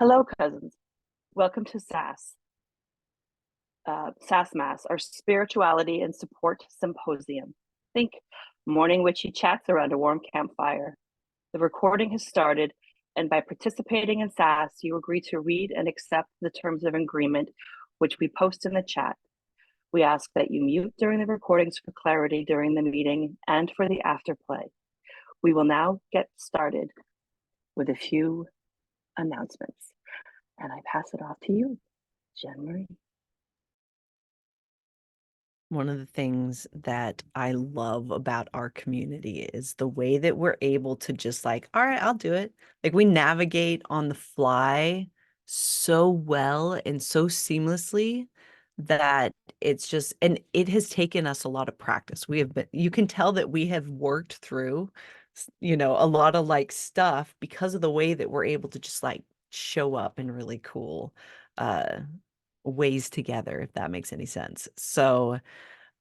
Hello, cousins. Welcome to S.A.S. Mass, our spirituality and support symposium. Think morning witchy chats around a warm campfire. The recording has started, and by participating in S.A.S., you agree to read and accept the terms of agreement, which we post in the chat. We ask that you mute during the recordings for clarity during the meeting and for the afterplay. We will now get started with a few announcements, and I pass it off to you, Jean Marie. One of the things that I love about our community is the way that we're able to just like, all right, I'll do it. Like we navigate on the fly so well and so seamlessly that it's just, and it has taken us a lot of practice. We have been, you can tell that we have worked through, a lot of like stuff because of the way that we're able to just like show up in really cool, uh, ways together, if that makes any sense. So,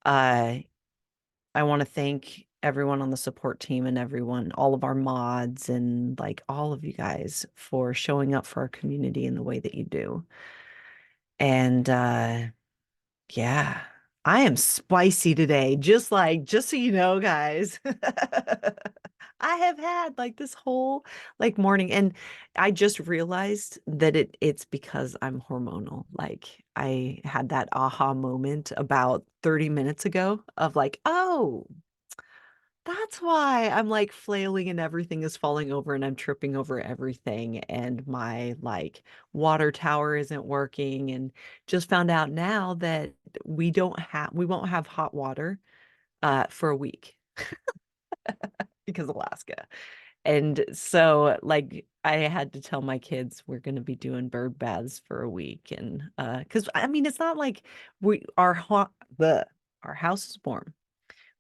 uh, I want to thank everyone on the support team and everyone, all of our mods and like all of you guys for showing up for our community in the way that you do. And yeah, I am spicy today, just so you know, guys. I have had like this whole like morning and I just realized that it's because I'm hormonal. Like I had that aha moment about 30 minutes ago of like, oh, that's why I'm like flailing and everything is falling over and I'm tripping over everything and my like water tower isn't working and just found out now that we won't have hot water for a week because Alaska. And so like I had to tell my kids we're going to be doing bird baths for a week and cuz I mean it's not like we our house is warm.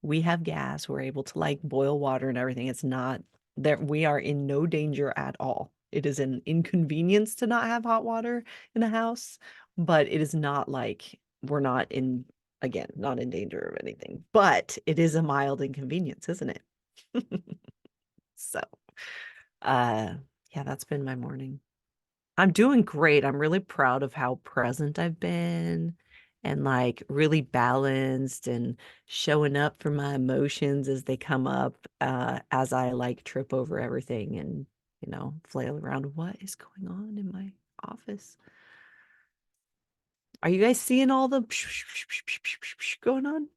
We have gas. We're able to like boil water and everything. It's not that we are in no danger at all. It is an inconvenience to not have hot water in a house, but it is not like we're not in, again, not in danger of anything. But it is a mild inconvenience, isn't it? So, uh, yeah, that's been my morning. I'm doing great. I'm really proud of how present I've been and like really balanced and showing up for my emotions as they come up as I like trip over everything and flail around what is going on in my office. Are you guys seeing all the going on?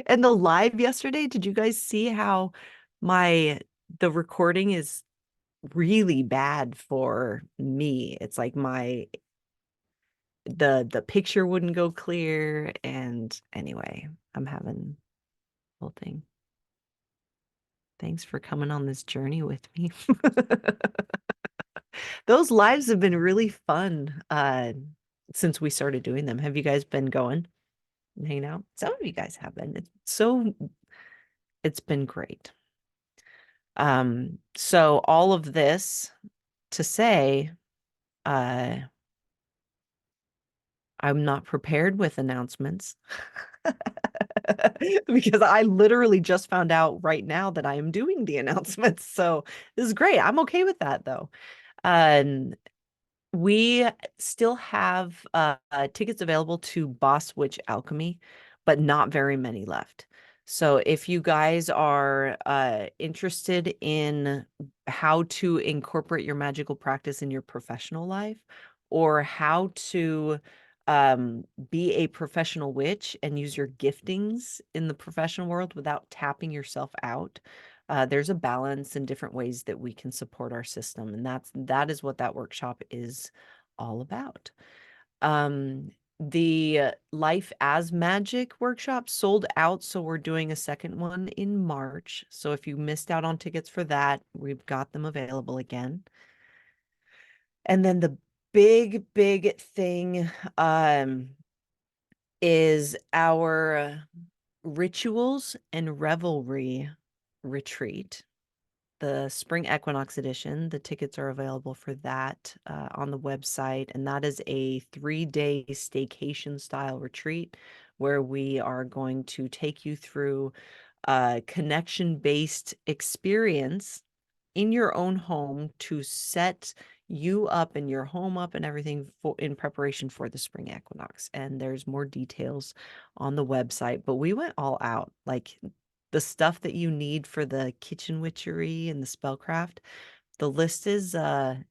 And the live yesterday, did you guys see how my the recording is really bad for me? It's like the picture wouldn't go clear. And anyway, I'm having the whole thing. Thanks for coming on this journey with me. Those lives have been really fun since we started doing them. Have you guys been going and hanging out? Some of you guys have been. It's been great. So all of this to say, uh I'm not prepared with announcements because I literally just found out right now that I am doing the announcements. So this is great. I'm okay with that though. Um, we still have tickets available to Boss Witch Alchemy, but not very many left. So if you guys are interested in how to incorporate your magical practice in your professional life or how to be a professional witch and use your giftings in the professional world without tapping yourself out, there's a balance and different ways that we can support our system, and that is what that workshop is all about. The Life as Magic workshop sold out, so we're doing a second one in March. So if you missed out on tickets for that, we've got them available again. And then the big thing is our Rituals and Revelry retreat, the Spring Equinox edition. The tickets are available for that on the website, and that is a 3-day staycation style retreat where we are going to take you through a connection-based experience in your own home to set you up and your home up and everything for in preparation for the spring equinox. And there's more details on the website, but we went all out. Like the stuff that you need for the kitchen witchery and the spellcraft, the list is done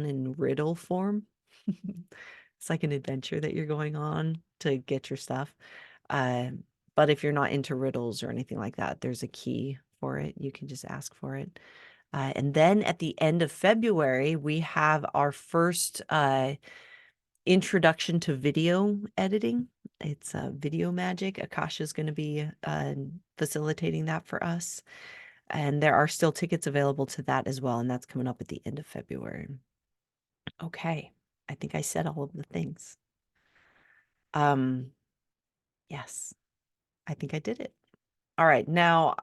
in riddle form. It's like an adventure that you're going on to get your stuff. Uh, but if you're not into riddles or anything like that, there's a key for it. You can just ask for it. And then at the end of February, we have our first introduction to video editing. It's video magic. Akasha is going to be facilitating that for us. And there are still tickets available to that as well. And that's coming up at the end of February. Okay. I think I said all of the things. Yes, I think I did it. All right. Now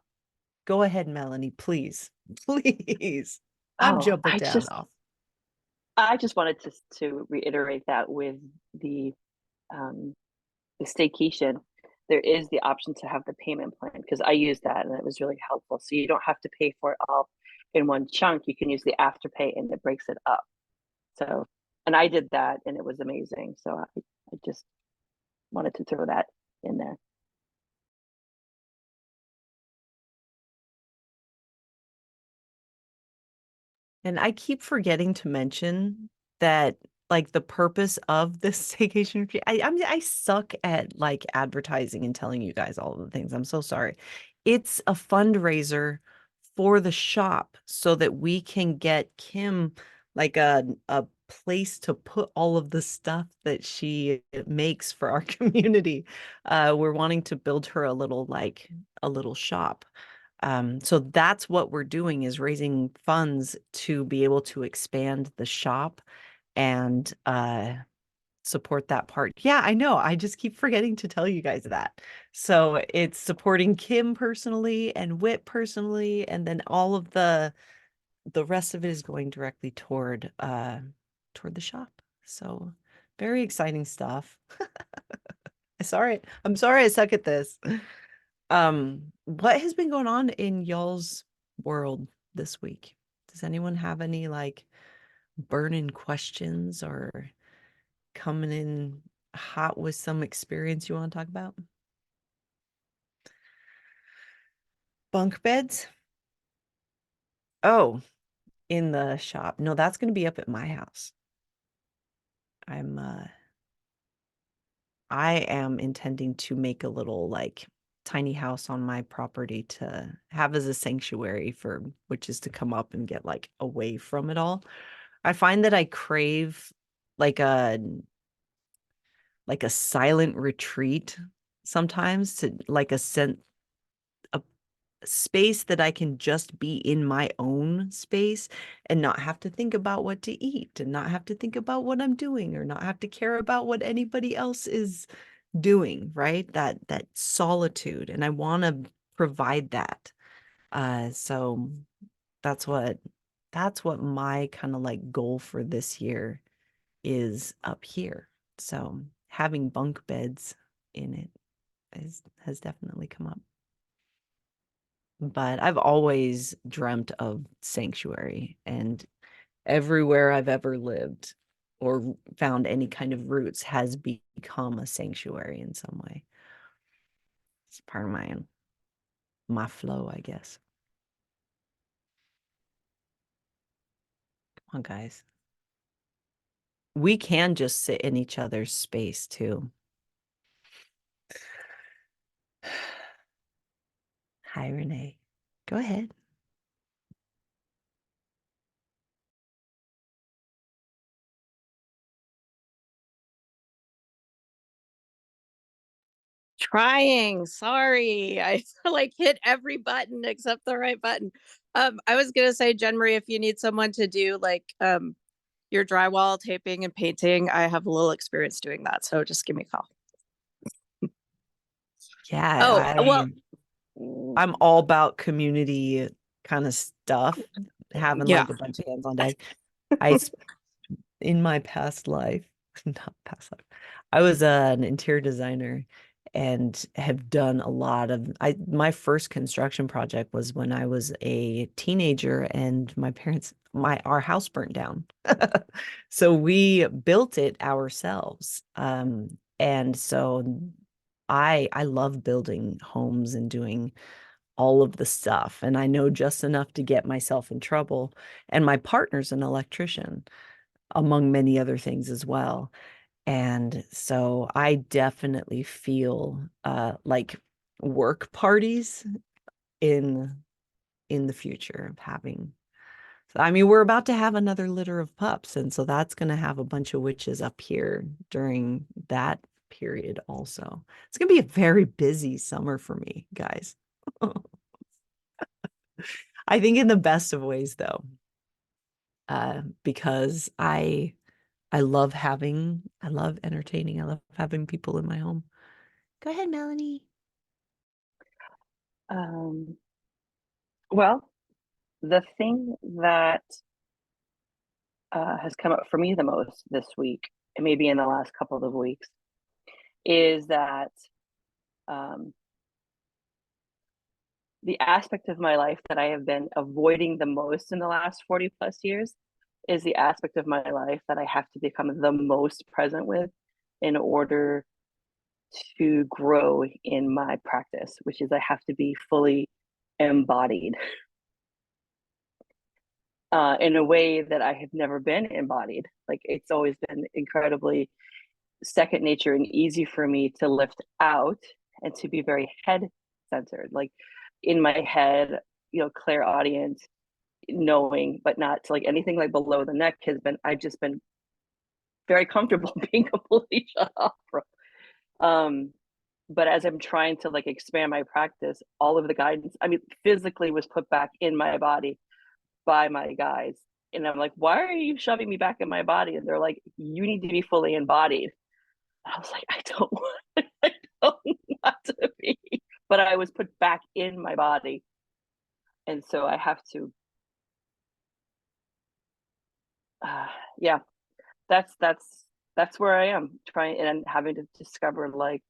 go ahead, Melanie, please. Please. I'm Oh, jumping down off. I just wanted to reiterate that with the um, the staycation, there is the option to have the payment plan because I used that and it was really helpful. So you don't have to pay for it all in one chunk. You can use the afterpay and it breaks it up. So, and I did that and it was amazing. So I just wanted to throw that in there. And I keep forgetting to mention that like the purpose of this staycation retreat, I suck at like advertising and telling you guys all of the things. I'm so sorry. It's a fundraiser for the shop so that we can get Kim like a place to put all of the stuff that she makes for our community. We're wanting to build her a little shop. So that's what we're doing is raising funds to be able to expand the shop and support that part. Yeah, I know. I just keep forgetting to tell you guys that. So it's supporting Kim personally and Whit personally, and then all of the rest of it is going directly toward the shop. So very exciting stuff. I'm sorry I suck at this. What has been going on in y'all's world this week? Does anyone have any like burning questions or coming in hot with some experience you want to talk about? Bunk beds? Oh, in the shop. No, that's going to be up at my house. I'm I am intending to make a little like tiny house on my property to have as a sanctuary for witches to come up and get like away from it all. I find that I crave like a like a silent retreat sometimes to like a space that I can just be in my own space and not have to think about what to eat and not have to think about what I'm doing or not have to care about what anybody else is doing, right? That solitude. And I want to provide that. So that's what my kind of like goal for this year is up here. So having bunk beds in it has definitely come up. But I've always dreamt of sanctuary, and everywhere I've ever lived or found any kind of roots has become a sanctuary in some way. It's part of my flow, I guess. Come on, guys. We can just sit in each other's space too. Hi, Renee. Go ahead. Trying. Sorry. I like hit every button except the right button. I was gonna say, Jen Marie, if you need someone to do like your drywall taping and painting, I have a little experience doing that. So just give me a call. Yeah, Oh, well, I'm all about community kind of stuff, having yeah. like a bunch of hands on deck. I in my past life, not past life, I was an interior designer, and have done a lot of my first construction project was when I was a teenager and our house burnt down. So we built it ourselves. And so I love building homes and doing all of the stuff. And I know just enough to get myself in trouble. And my partner's an electrician, among many other things as well. And so I definitely feel like work parties in the future of having. I mean, we're about to have another litter of pups, and so that's going to have a bunch of witches up here during that period also. It's going to be a very busy summer for me, guys. I think in the best of ways, though, because I love entertaining. I love having people in my home. Go ahead, Melanie. Well, the thing that has come up for me the most this week, and maybe in the last couple of weeks, is that the aspect of my life that I have been avoiding the most in the last 40 plus years is the aspect of my life that I have to become the most present with in order to grow in my practice, which is I have to be fully embodied in a way that I have never been embodied. Like it's always been incredibly second nature and easy for me to lift out and to be very head centered, like in my head, clairaudient, knowing, but not to like anything like below the neck I've just been very comfortable being completely shut off from. But as I'm trying to like expand my practice, all of the guidance, I mean, physically was put back in my body by my guides. And I'm like, why are you shoving me back in my body? And they're like, you need to be fully embodied. I was like, I don't want to be. But I was put back in my body. And so I have to, yeah, that's where I am, trying and having to discover, like,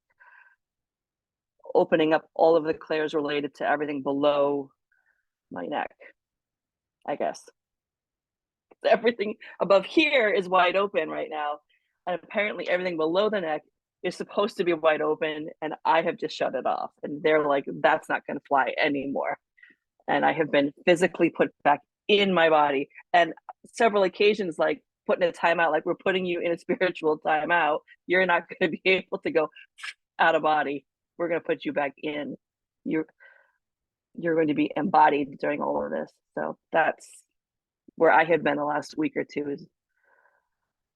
opening up all of the clairs related to everything below my neck, I guess. Everything above here is wide open right now. And apparently everything below the neck is supposed to be wide open. And I have just shut it off. And they're like, that's not going to fly anymore. And I have been physically put back in my body. And several occasions, like putting a timeout, like we're putting you in a spiritual timeout. You're not going to be able to go out of body. We're going to put you back in. You're going to be embodied during all of this. So that's where I had been the last week or two, is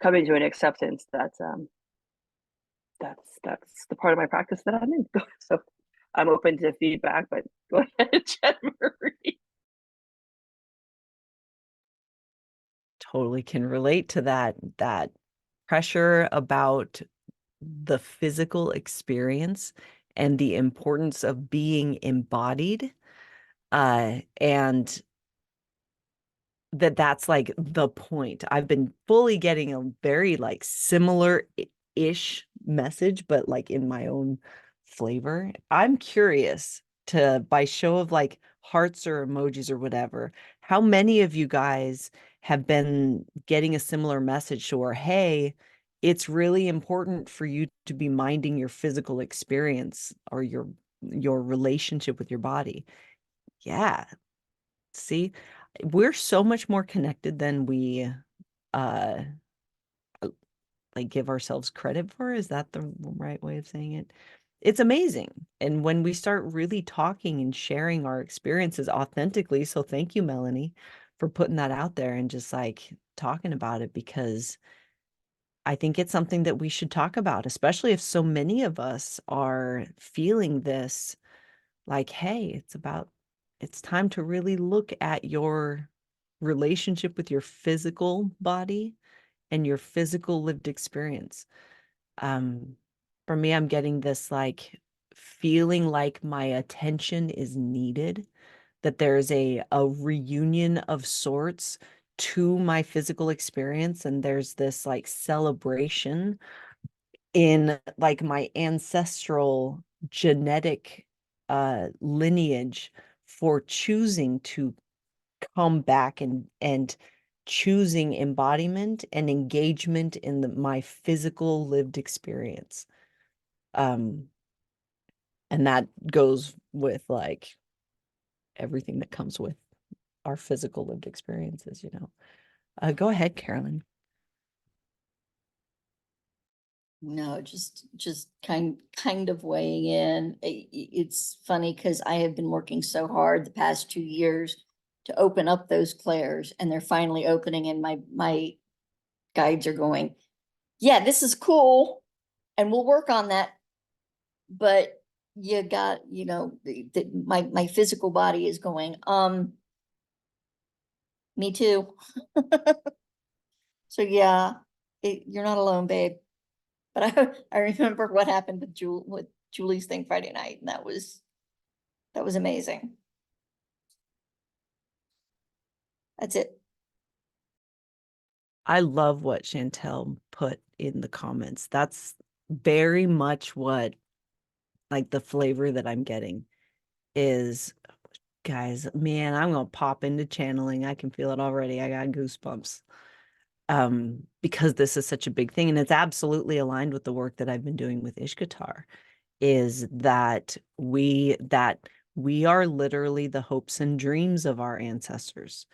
coming to an acceptance that that's the part of my practice that I'm in. So I'm open to feedback, but go ahead, Jen Marie. Totally can relate to that pressure about the physical experience and the importance of being embodied, and that's like the point. I've been fully getting a very like similar-ish message, but like in my own flavor. I'm curious to, by show of like hearts or emojis or whatever, how many of you guys have been getting a similar message, or hey, it's really important for you to be minding your physical experience or your relationship with your body. Yeah. See, we're so much more connected than we uh like give ourselves credit for. Is that the right way of saying it? It's amazing. And when we start really talking and sharing our experiences authentically, so thank you, Melanie, for putting that out there and just like talking about it, because I think it's something that we should talk about, especially if so many of us are feeling this, like, hey, it's time to really look at your relationship with your physical body and your physical lived experience. For me, I'm getting this like feeling like my attention is needed, that there's a reunion of sorts to my physical experience, and there's this like celebration in like my ancestral genetic lineage for choosing to come back and choosing embodiment and engagement in my physical lived experience. And that goes with like everything that comes with our physical lived experiences, you know. Go ahead, Carolyn. No, just kind of weighing in. It's funny because I have been working so hard the past 2 years to open up those clairs, and they're finally opening, and my guides are going, yeah, this is cool, and we'll work on that. But you got, you know, my physical body is going, me too. So yeah, you're not alone, babe. But I remember what happened with Julie's thing Friday night, and that was amazing. That's it. I love what Chantel put in the comments. That's very much what, like, the flavor that I'm getting is, guys, man, I'm gonna pop into channeling. I can feel it already. I got goosebumps. Because this is such a big thing, and it's absolutely aligned with the work that I've been doing with Ishkatar, is that we are literally the hopes and dreams of our ancestors.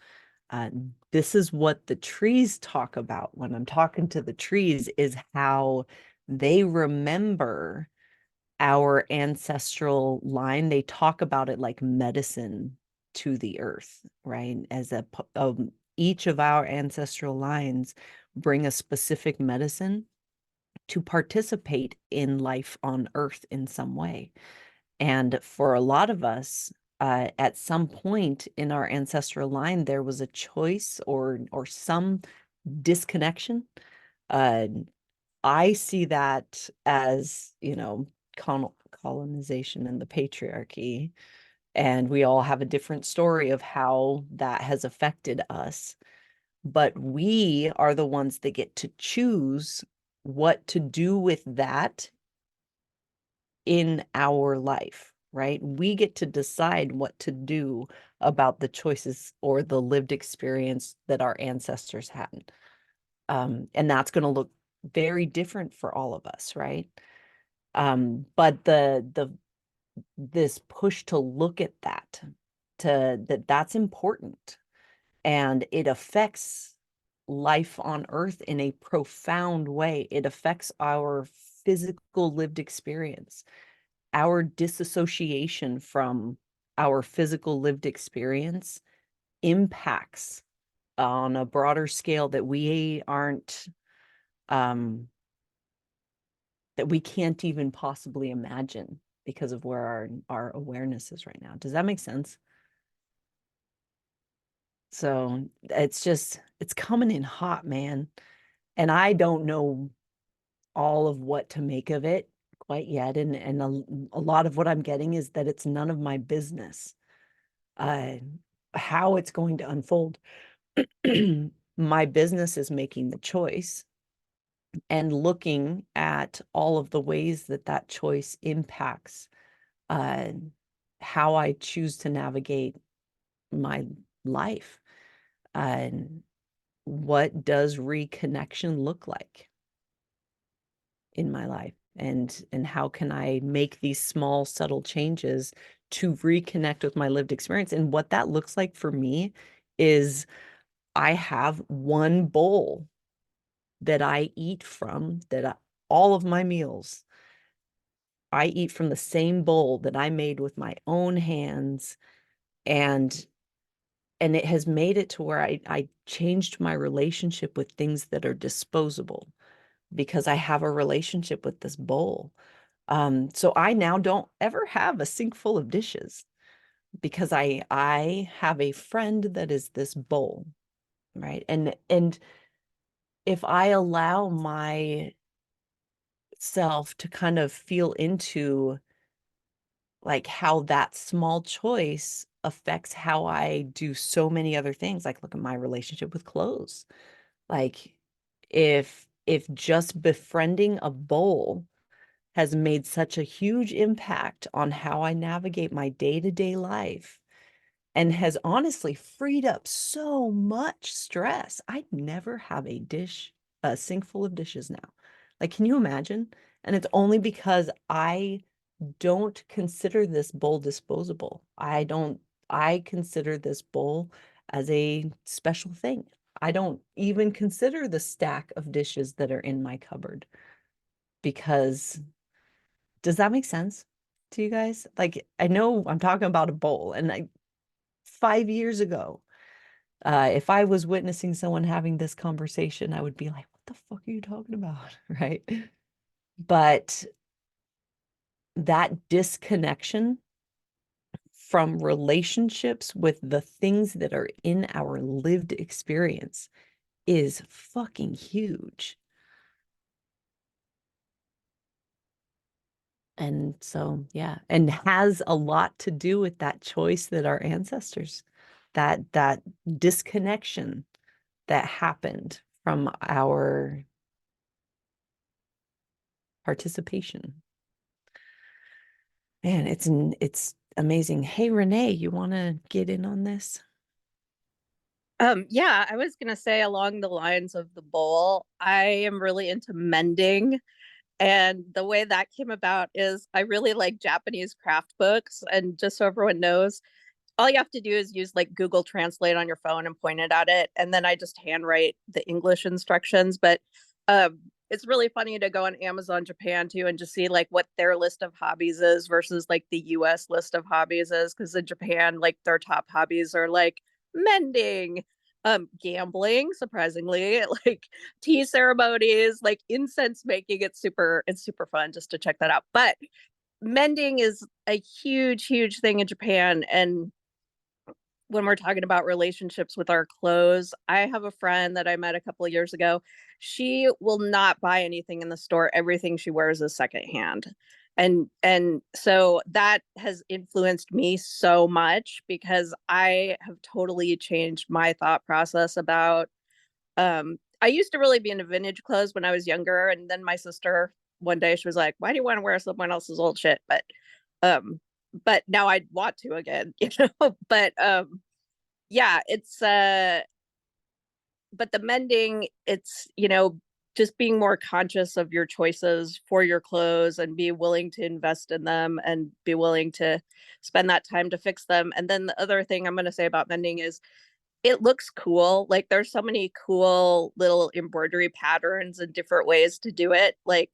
This is what the trees talk about when I'm talking to the trees, is how they remember our ancestral line. They talk about it like medicine to the earth, right? As each of our ancestral lines bring a specific medicine to participate in life on earth in some way. And for a lot of us, at some point in our ancestral line, there was a choice or some disconnection. I see that as, you know, colonization and the patriarchy, and we all have a different story of how that has affected us. But we are the ones that get to choose what to do with that in our life, right? We get to decide what to do about the choices or the lived experience that our ancestors had. And that's going to look very different for all of us, right? But this push to look at that, that's important, and it affects life on earth in a profound way. It affects our physical lived experience, our disassociation from our physical lived experience impacts on a broader scale that we aren't that we can't even possibly imagine because of where our awareness is right now. Does that make sense? So it's coming in hot, man. And I don't know all of what to make of it quite yet. And a lot of what I'm getting is that it's none of my business how it's going to unfold. My business is making the choice and looking at all of the ways that that choice impacts uh, how I choose to navigate my life. What does reconnection look like in my life? And how can I make these small, subtle changes to reconnect with my lived experience? And what that looks like for me is I have one bowl that I eat from, all of my meals, I eat from the same bowl that I made with my own hands. And it has made it to where I changed my relationship with things that are disposable because I have a relationship with this bowl. So I now don't ever have a sink full of dishes because I have a friend that is this bowl, right? And if I allow myself to kind of feel into like how that small choice affects how I do so many other things, like look at my relationship with clothes. Like if if just befriending a bowl has made such a huge impact on how I navigate my day-to-day life and has honestly freed up so much stress. I never have a sink full of dishes now. Like, can you imagine? And it's only because I don't consider this bowl disposable. I consider this bowl as a special thing. I don't even consider the stack of dishes that are in my cupboard because does that make sense to you guys? Like, I know I'm talking about a bowl, and 5 years ago, if I was witnessing someone having this conversation, I would be like, what the fuck are you talking about? Right? But that disconnection from relationships with the things that are in our lived experience is fucking huge. And so, yeah, and has a lot to do with that choice that our ancestors, that disconnection that happened from our participation. Man, it's amazing. Hey, Renee, you want to get in on this? Yeah, I was gonna say along the lines of the bowl, I am really into mending. And the way that came about is I really like Japanese craft books. And just so everyone knows, all you have to do is use like Google Translate on your phone and point it at it. And then I just handwrite the English instructions. But it's really funny to go on Amazon Japan too and just see like what their list of hobbies is versus like the US list of hobbies is. Because in Japan, like their top hobbies are like mending, gambling, surprisingly, like tea ceremonies, like incense making. It's super fun just to check that out. But mending is a huge thing in Japan. And when we're talking about relationships with our clothes, I have a friend that I met a couple of years ago. She will not buy anything in the store. Everything she wears is secondhand. And so that has influenced me so much because I have totally changed my thought process about I used to really be into vintage clothes when I was younger, and then my sister one day she was like, "Why do you want to wear someone else's old shit?" Um but now I want to again, you know. But yeah, it's but the mending, it's, you know, just being more conscious of your choices for your clothes and be willing to invest in them and be willing to spend that time to fix them. And then the other thing I'm going to say about mending is it looks cool. Like there's so many cool little embroidery patterns and different ways to do it. Like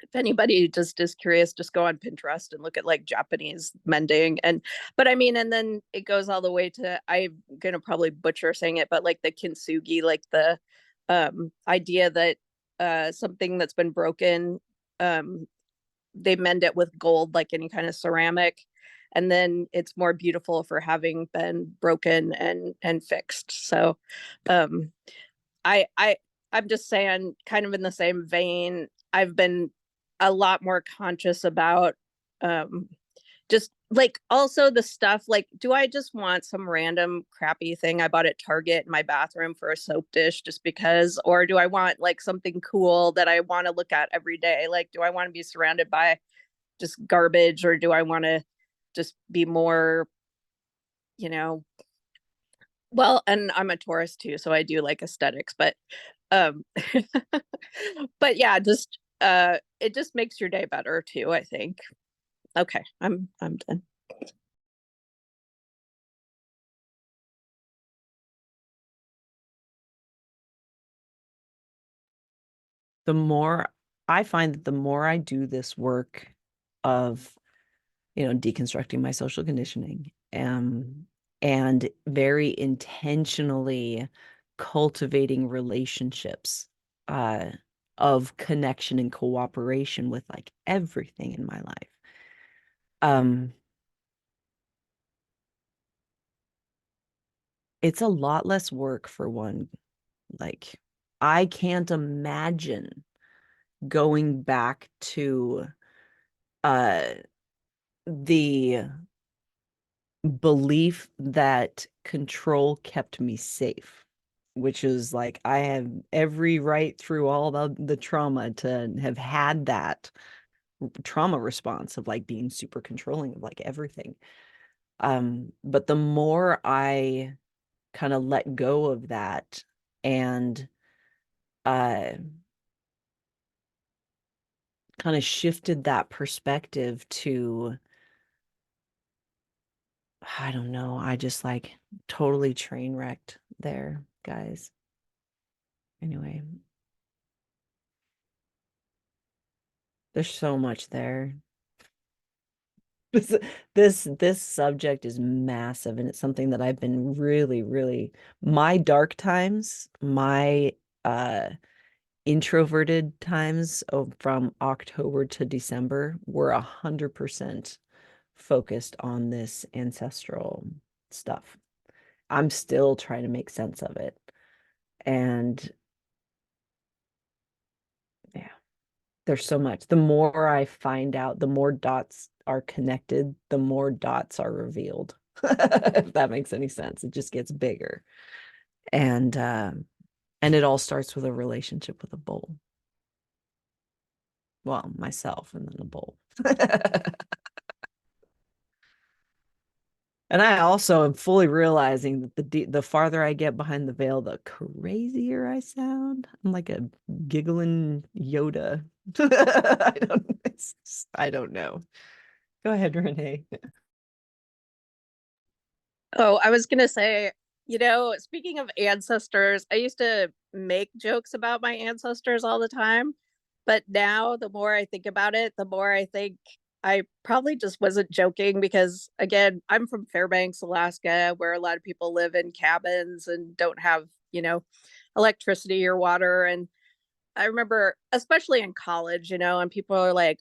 if anybody just is curious, just go on Pinterest and look at like Japanese mending. And but I mean, and then it goes all the way to, I'm gonna probably butcher saying it, but like the kintsugi, like the idea that something that's been broken, um they mend it with gold, like any kind of ceramic, and then it's more beautiful for having been broken and fixed. So um I I'm just saying, kind of in the same vein, I've been a lot more conscious about um just like also the stuff like, do I just want some random crappy thing I bought at Target in my bathroom for a soap dish just because, or do I want like something cool that I want to look at every day? Like, do I want to be surrounded by just garbage, or do I want to just be more, you know, well, and I'm a Taurus too, so I do like aesthetics, but um but yeah, just it just makes your day better too, I think. Okay, I'm done. The more I find that the more I do this work of, deconstructing my social conditioning, and very intentionally cultivating relationships uh, of connection and cooperation with like everything in my life. It's a lot less work for one. Like, I can't imagine going back to uh the belief that control kept me safe which is like, I have every right through all the trauma to have had that trauma response of like being super controlling of like everything. But the more I kind of let go of that and kind of shifted that perspective to, I don't know, I just like totally train wrecked there, guys. Anyway, there's so much there. This subject is massive, and it's something that I've been really my dark times, my introverted times from October to December were 100% focused on this ancestral stuff. I'm still trying to make sense of it. And yeah, there's so much. The more I find out, the more dots are connected, the more dots are revealed. If that makes any sense. It just gets bigger. And it all starts with a relationship with a bowl. Well, myself and then a bowl. And I also am fully realizing that the farther I get behind the veil, the crazier I sound. I'm like a giggling Yoda. I don't know. Go ahead, Renee. Oh, I was gonna say, speaking of ancestors, I used to make jokes about my ancestors all the time, but now the more I think about it, the more I think I probably just wasn't joking because, again, I'm from Fairbanks, Alaska, where a lot of people live in cabins and don't have, electricity or water. And I remember, especially in college, and people are like,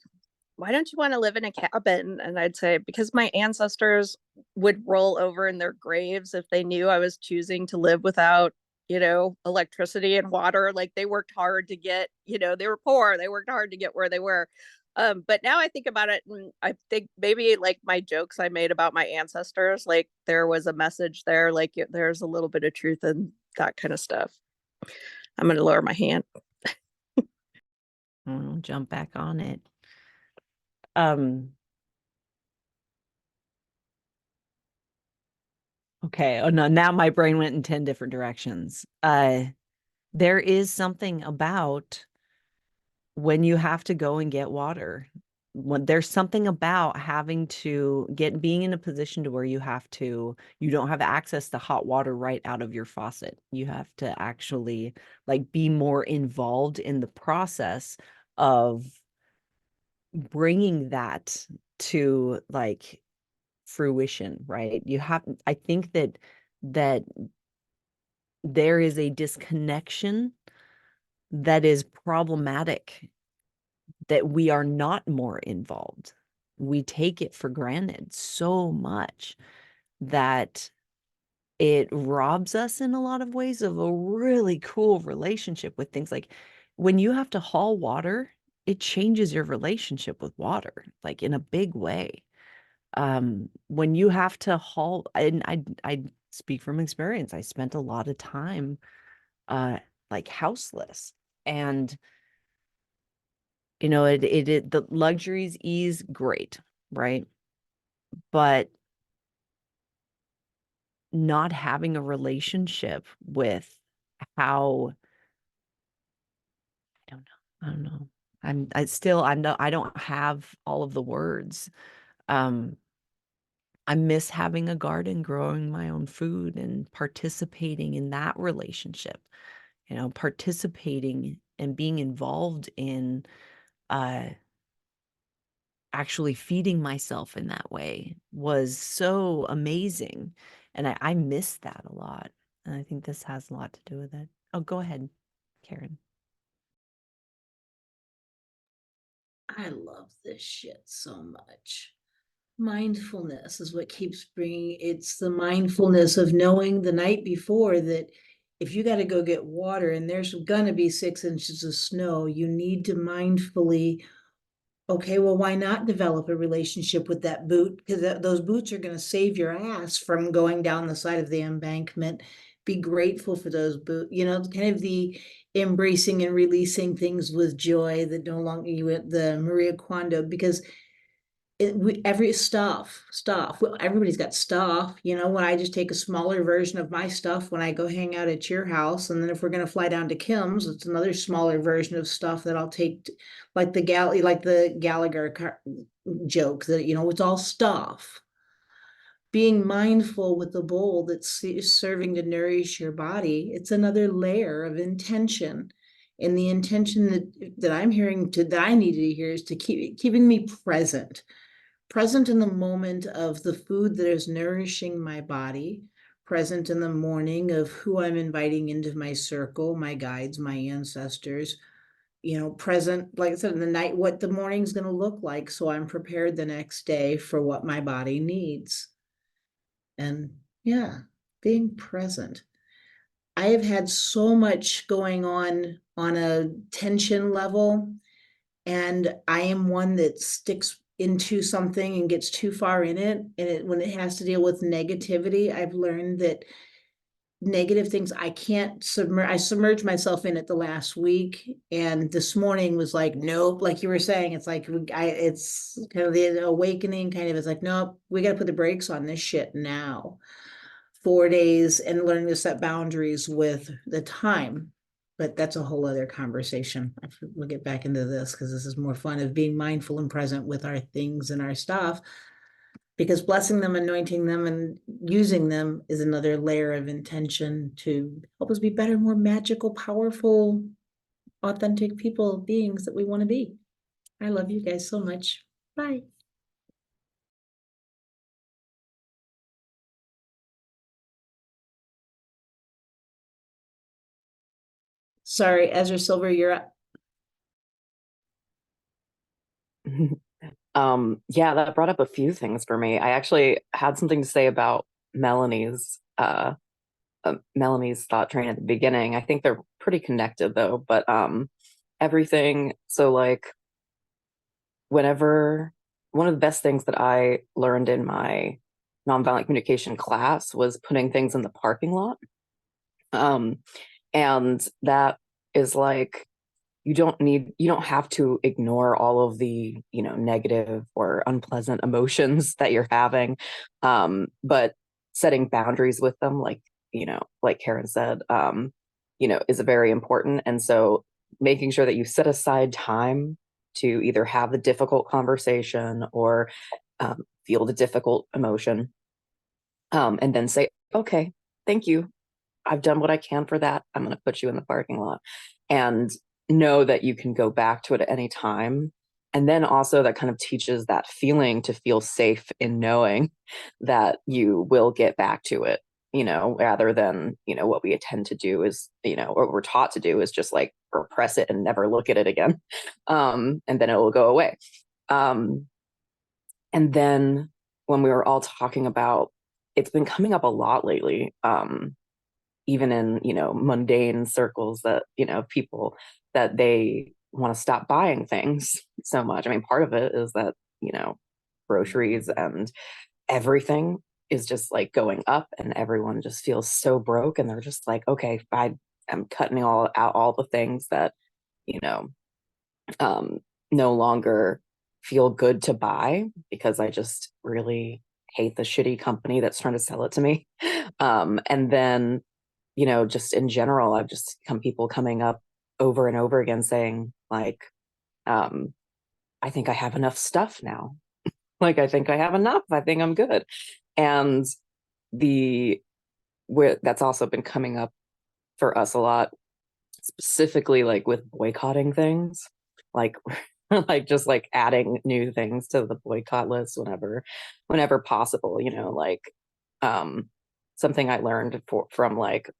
why don't you want to live in a cabin? And I'd say, because my ancestors would roll over in their graves if they knew I was choosing to live without, electricity and water. Like they worked hard to get, they were poor, they worked hard to get where they were. But now I think about it and I think maybe like my jokes I made about my ancestors, like there was a message there, like there's a little bit of truth in that kind of stuff. I'm going to lower my hand. I'll jump back on it. Okay. Oh no, now my brain went in 10 different directions. There is something about when you have to go and get water. When there's something about having to being in a position to where you don't have access to hot water right out of your faucet. You have to actually like be more involved in the process of bringing that to like fruition, right? I think that there is a disconnection that is problematic, that we are not more involved. We take it for granted so much that it robs us in a lot of ways of a really cool relationship with things. Like when you have to haul water, it changes your relationship with water, like in a big way. When you have to haul, and I speak from experience, I spent a lot of time like houseless, and the luxuries ease, great, right? But not having a relationship with how, I don't know. I don't have all of the words. I miss having a garden, growing my own food and participating in that relationship, participating and being involved in actually feeding myself in that way was so amazing. And I miss that a lot. And I think this has a lot to do with it. Oh, go ahead, Karen. I love this shit so much. Mindfulness is what keeps bringing, it's the mindfulness of knowing the night before that if you got to go get water and there's gonna be 6 inches of snow, you need to mindfully, okay, well, why not develop a relationship with that boot? Because those boots are going to save your ass from going down the side of the embankment be grateful for those kind of the embracing and releasing things with joy that no longer the Maria Kondo, because every stuff, well, everybody's got stuff, when I just take a smaller version of my stuff when I go hang out at your house, and then if we're going to fly down to Kim's, it's another smaller version of stuff that I'll take, like the Gallagher joke that, it's all stuff. Being mindful with the bowl that's serving to nourish your body, it's another layer of intention. And the intention that I'm hearing that I needed to hear is to keeping me present in the moment of the food that is nourishing my body, present in the morning of who I'm inviting into my circle, my guides, my ancestors, present, like I said, in the night, what the morning's going to look like. So I'm prepared the next day for what my body needs. And yeah, being present. I have had so much going on a tension level, and I am one that sticks into something and gets too far in it. And when it has to deal with negativity, I've learned that negative things I can't I submerged myself in it the last week, and this morning was like, nope, like you were saying, it's like it's kind of the awakening, kind of, it's like, nope, we got to put the brakes on this shit now. 4 days and learning to set boundaries with the time. But that's a whole other conversation. We'll get back into this because this is more fun of being mindful and present with our things and our stuff, because blessing them, anointing them, and using them is another layer of intention to help us be better, more magical, powerful, authentic people, beings that we want to be. I love you guys so much. Bye. Sorry, Ezra Silver, you're up. Yeah, that brought up a few things for me. I actually had something to say about Melanie's thought train at the beginning. I think they're pretty connected though, but everything, so like whenever one of the best things that I learned in my nonviolent communication class was putting things in the parking lot. And that is like, you don't have to ignore all of the, negative or unpleasant emotions that you're having. But setting boundaries with them, like, like Karen said, is very important. And so making sure that you set aside time to either have the difficult conversation or feel the difficult emotion, and then say, okay, thank you, I've done what I can for that. I'm going to put you in the parking lot, and know that you can go back to it at any time. And then also that kind of teaches that feeling to feel safe in knowing that you will get back to it, rather than, what we tend to do is, or we're taught to do is just like repress it and never look at it again. And then it will go away. And then when we were all talking about, it's been coming up a lot lately, even in, mundane circles, that, people that they want to stop buying things so much. I mean, part of it is that, groceries and everything is just like going up, and everyone just feels so broke, and they're just like, okay, I am cutting out all the things that, no longer feel good to buy, because I just really hate the shitty company that's trying to sell it to me. And then, just in general, I've just people coming up over and over again saying like, I think I have enough stuff now. Like, I think I have enough. I think I'm good. And that's also been coming up for us a lot, specifically like with boycotting things, like like just like adding new things to the boycott list whenever possible, like something I learned from like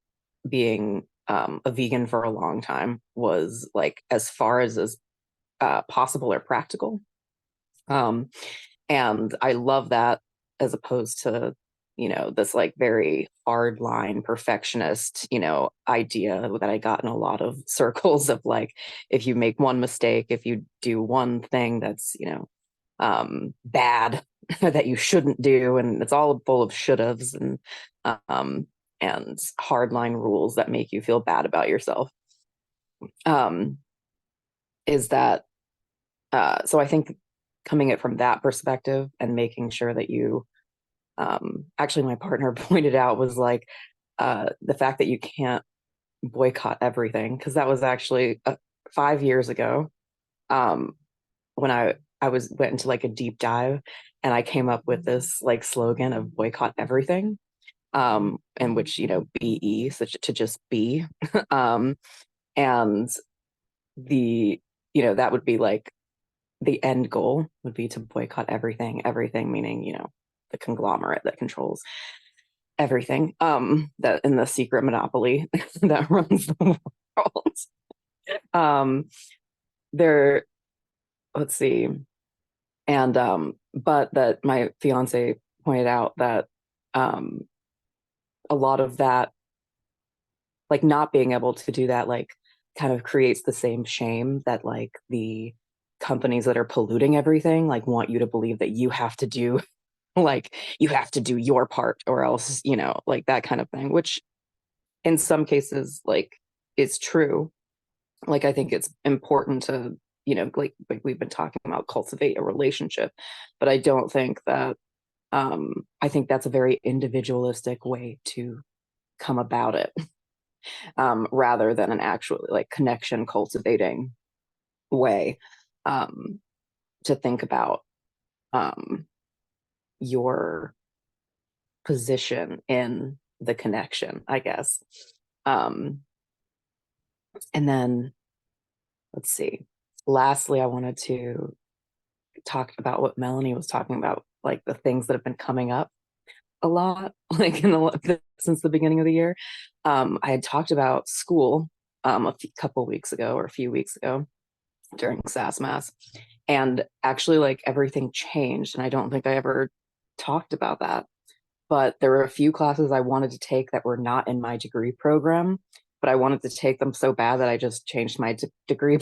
being a vegan for a long time was like, as far as possible or practical. And I love that, as opposed to, this like very hard line perfectionist, idea that I got in a lot of circles of like, if you make one mistake, if you do one thing that's, bad, that you shouldn't do, and it's all full of should haves, and and hardline rules that make you feel bad about yourself. Is that so I think coming at from that perspective and making sure that you actually my partner pointed out was like the fact that you can't boycott everything, because that was actually 5 years ago when I went into like a deep dive, and I came up with this like slogan of boycott everything, in which, you know, BE, so to just be. And the, you know, that would be like the end goal would be to boycott everything meaning, you know, the conglomerate that controls everything, that in the secret monopoly that runs the world. There, let's see. And but that my fiance pointed out that a lot of that, like not being able to do that, like kind of creates the same shame that like the companies that are polluting everything like want you to believe that you have to do like you have to do your part or else, you know, like that kind of thing, which in some cases like is true. Like I think it's important to, you know, like we've been talking about, cultivate a relationship, but I don't think that I think that's a very individualistic way to come about it, rather than an actual like connection cultivating way, to think about your position in the connection, I guess. And then let's see. Lastly, I wanted to talk about what Melanie was talking about, like the things that have been coming up a lot, like since the beginning of the year. I had talked about school couple weeks ago or a few weeks ago during S.A.S.S, and actually like everything changed, and I don't think I ever talked about that. But there were a few classes I wanted to take that were not in my degree program, but I wanted to take them so bad that I just changed my degree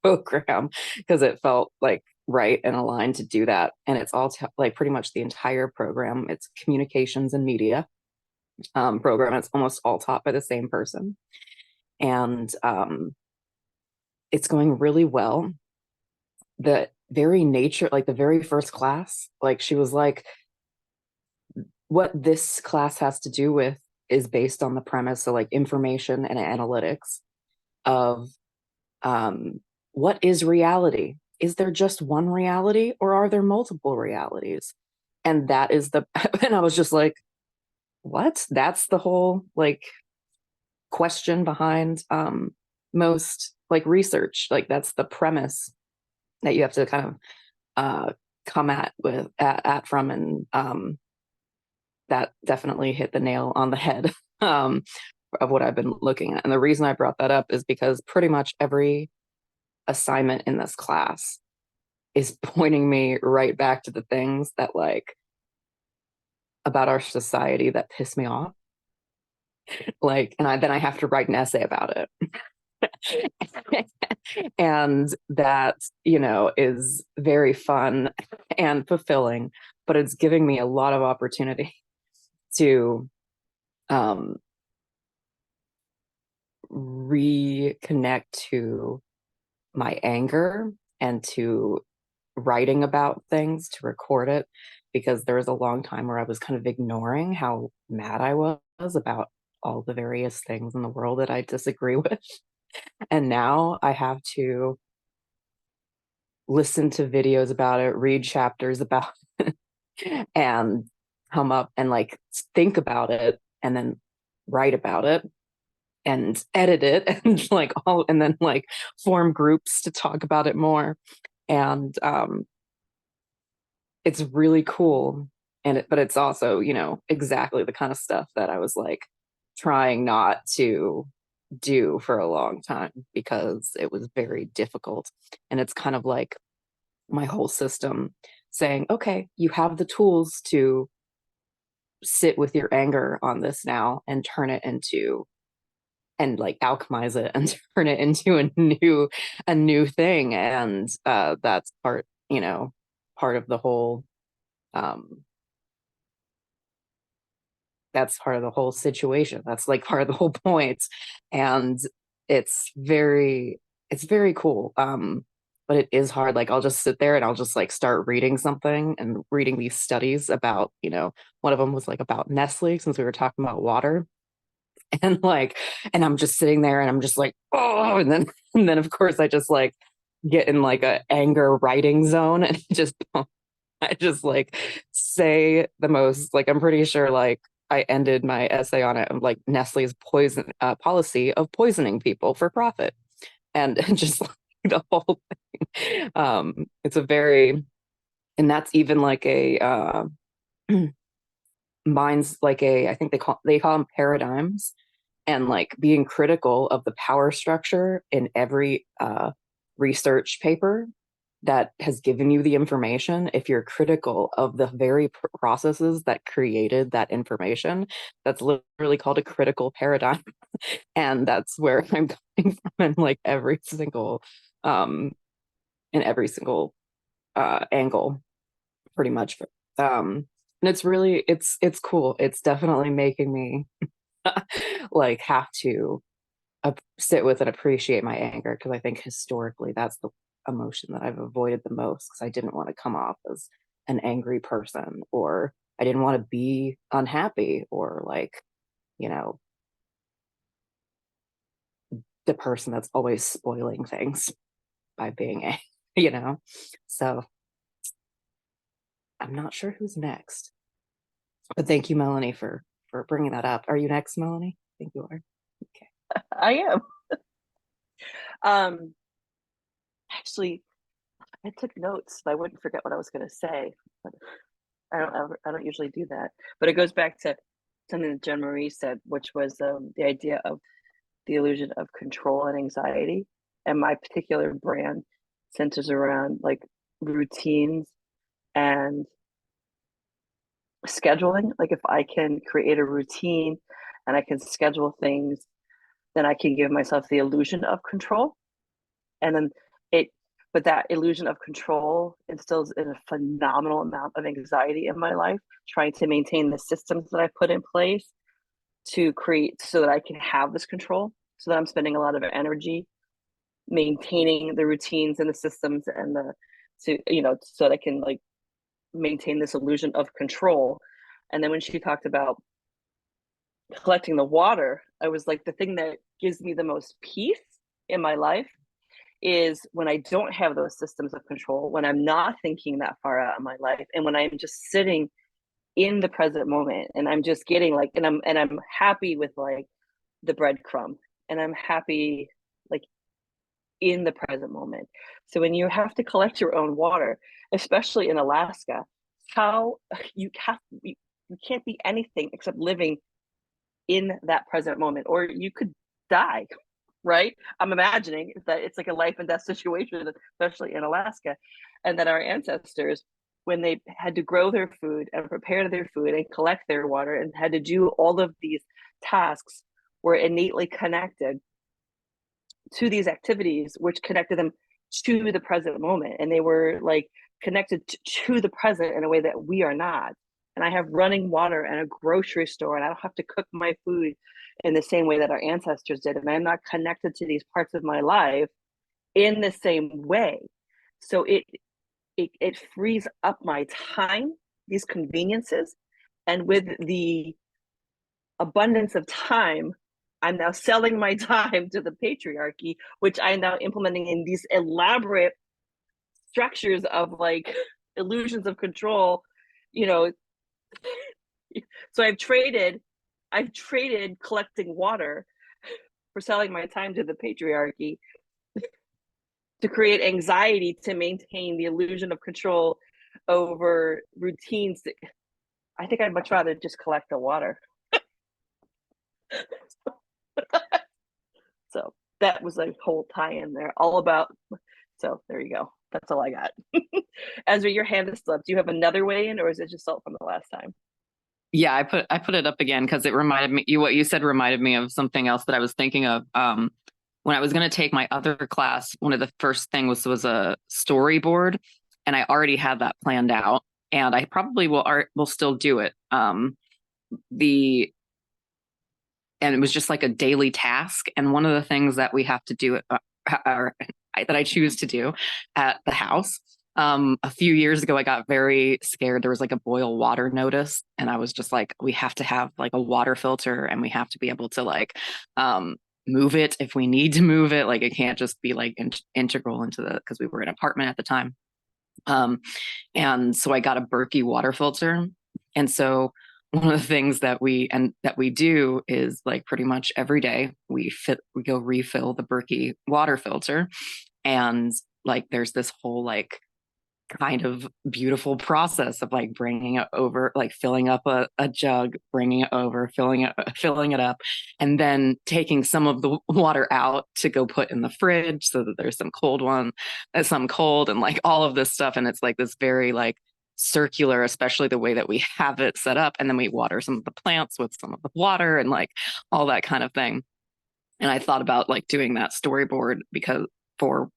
program because it felt like right and aligned to do that. And it's all like pretty much the entire program. It's communications and media program. It's almost all taught by the same person. And it's going really well. The very nature, like the very first class, like she was like, what this class has to do with is based on the premise of like information and analytics of what is reality? Is there just one reality or are there multiple realities? And that is the, and I was just like, what? That's the whole like question behind most like research. Like that's the premise that you have to kind of come at from, and that definitely hit the nail on the head of what I've been looking at. And the reason I brought that up is because pretty much every assignment in this class is pointing me right back to the things that like about our society that piss me off. Like, and then I have to write an essay about it. And that, you know, is very fun and fulfilling, but it's giving me a lot of opportunity to reconnect to my anger and to writing about things, to record it, because there was a long time where I was kind of ignoring how mad I was about all the various things in the world that I disagree with. And now I have to listen to videos about it, read chapters about it, and come up and like think about it and then write about it and edit it and like all, and then like form groups to talk about it more. And it's really cool. And but it's also, you know, exactly the kind of stuff that I was like trying not to do for a long time because it was very difficult. And it's kind of like my whole system saying, okay, you have the tools to sit with your anger on this now and turn it into, and like alchemize it and turn it into a new thing. And that's part, you know, part of the whole that's part of the whole situation. That's like part of the whole point. And it's very cool. But it is hard. Like I'll just sit there and I'll just like start reading something and reading these studies about, one of them was like about Nestle, since we were talking about water. And like, and I'm just sitting there and I'm just like, oh, and then of course I just like get in like a anger writing zone and just I just like say the most, like, I'm pretty sure like I ended my essay on it, like Nestle's poison policy of poisoning people for profit. And just like the whole thing. It's a very, and that's even like a mine's like I think they call them paradigms, and like being critical of the power structure in every research paper that has given you the information. If you're critical of the very processes that created that information, that's literally called a critical paradigm. And that's where I'm coming from in like um in every single angle, pretty much. And it's really, it's cool. It's definitely making me like have to sit with and appreciate my anger, because I think historically that's the emotion that I've avoided the most, because I didn't want to come off as an angry person, or I didn't want to be unhappy, or like, you know, the person that's always spoiling things by being a, So I'm not sure who's next, but thank you, Melanie, for bringing that up. Are you next, Melanie? I think you are. Okay. I am. Actually, I took notes so I wouldn't forget what I was going to say. But I don't usually do that. But it goes back to something that Jen Marie said, which was the idea of the illusion of control and anxiety. And my particular brand centers around like routines and scheduling. Like if I can create a routine and I can schedule things, then I can give myself the illusion of control. And then but that illusion of control instills in a phenomenal amount of anxiety in my life, trying to maintain the systems that I put in place to create so that I can have this control, so that I'm spending a lot of energy maintaining the routines and the systems and so that I can like maintain this illusion of control. And then when she talked about collecting the water, I was like, the thing that gives me the most peace in my life is when I don't have those systems of control, when I'm not thinking that far out in my life, and when I'm just sitting in the present moment, and I'm just getting like, and I'm happy with like the breadcrumb, and I'm happy like in the present moment. So when you have to collect your own water, especially in Alaska, how you can't be anything except living in that present moment, or you could die, right? I'm imagining that it's like a life and death situation, especially in Alaska. And that our ancestors, when they had to grow their food and prepare their food and collect their water and had to do all of these tasks, were innately connected to these activities, which connected them to the present moment. And they were like connected to the present in a way that we are not. And I have running water and a grocery store, and I don't have to cook my food in the same way that our ancestors did. And I'm not connected to these parts of my life in the same way. So it frees up my time, these conveniences. And with the abundance of time, I'm now selling my time to the patriarchy, which I'm now implementing in these elaborate structures of like illusions of control, you know. So I've traded collecting water for selling my time to the patriarchy to create anxiety to maintain the illusion of control over routines. I think I'd much rather just collect the water. So that was a whole tie-in there, all about. So there you go. That's all I got. Ezra, your hand is still up. Do you have another way in, or is it just salt from the last time? Yeah, I put it up again because it reminded me, what you said reminded me of something else that I was thinking of. When I was going to take my other class, one of the first things was a storyboard, and I already had that planned out, and I probably will still do it. the and it was just like a daily task. And one of the things that we have to do, or that I choose to do at the house, a few years ago, I got very scared. There was like a boil water notice, and I was just like, we have to have like a water filter, and we have to be able to like move it if we need to move it. Like it can't just be like integral into the, because we were in an apartment at the time. And so I got a Berkey water filter. And so one of the things that we do is like pretty much every day we go refill the Berkey water filter. And like there's this whole like kind of beautiful process of like bringing it over, like filling up a jug, bringing it over, filling it up, and then taking some of the water out to go put in the fridge so that there's some cold, and like all of this stuff. And it's like this very like circular, especially the way that we have it set up. And then we water some of the plants with some of the water and like all that kind of thing. And I thought about like doing that storyboard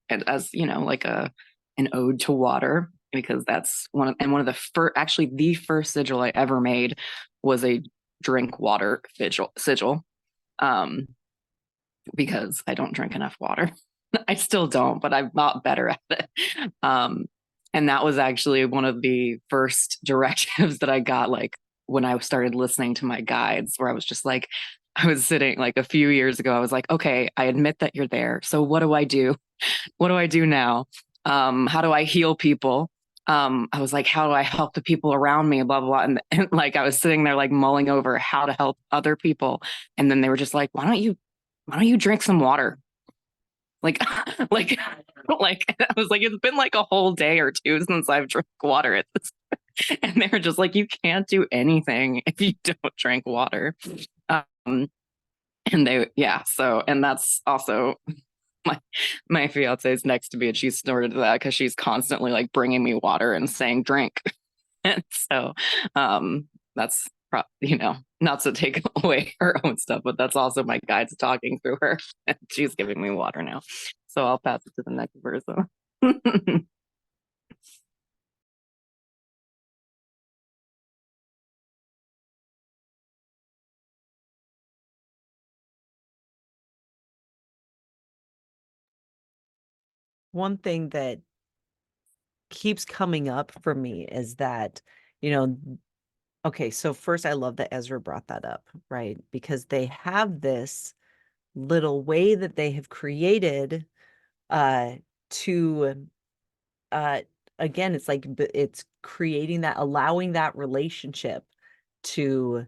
and as you know, like an ode to water, because that's one of the first, actually the first sigil I ever made was a drink water sigil. Because I don't drink enough water. I still don't, but I've got better at it. And that was actually one of the first directives that I got, like when I started listening to my guides, where I was just like, I was sitting like a few years ago, I was like, okay, I admit that you're there. So what do I do? What do I do now? How do I heal people? I was like, how do I help the people around me? Blah, blah, blah. And like, I was sitting there like mulling over how to help other people. And then they were just like, why don't you drink some water? Like, like, I was like, it's been like a whole day or two since I've drank water at this. And they were just like, you can't do anything if you don't drink water. And and that's also my fiance is next to me, and she snorted that because she's constantly like bringing me water and saying drink. And so that's not to take away her own stuff, but that's also my guides talking through her, and she's giving me water now. So I'll pass it to the next person. One thing that keeps coming up for me is that, okay, so first I love that Ezra brought that up, right? Because they have this little way that they have created to again, it's like it's creating that, allowing that relationship to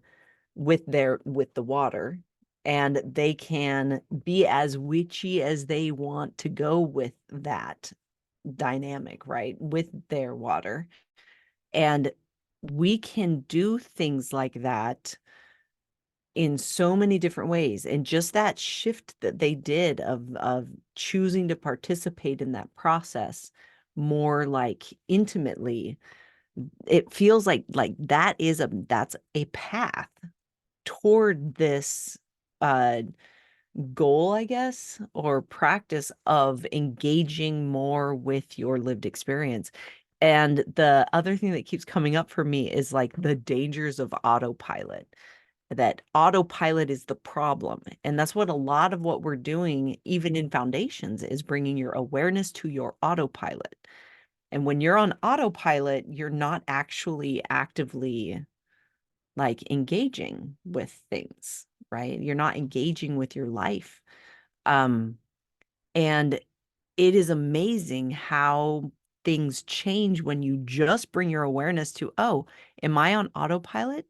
with the water, and they can be as witchy as they want to go with that dynamic, right, with their water. And we can do things like that in so many different ways. And just that shift that they did of choosing to participate in that process more like intimately, it feels like that's a path toward this goal, I guess, or practice of engaging more with your lived experience. And the other thing that keeps coming up for me is like the dangers of autopilot, that autopilot is the problem. And that's what a lot of what we're doing, even in foundations, is bringing your awareness to your autopilot. And when you're on autopilot, you're not actually actively like engaging with things, right? You're not engaging with your life. And it is amazing how things change when you just bring your awareness to, oh, am I on autopilot?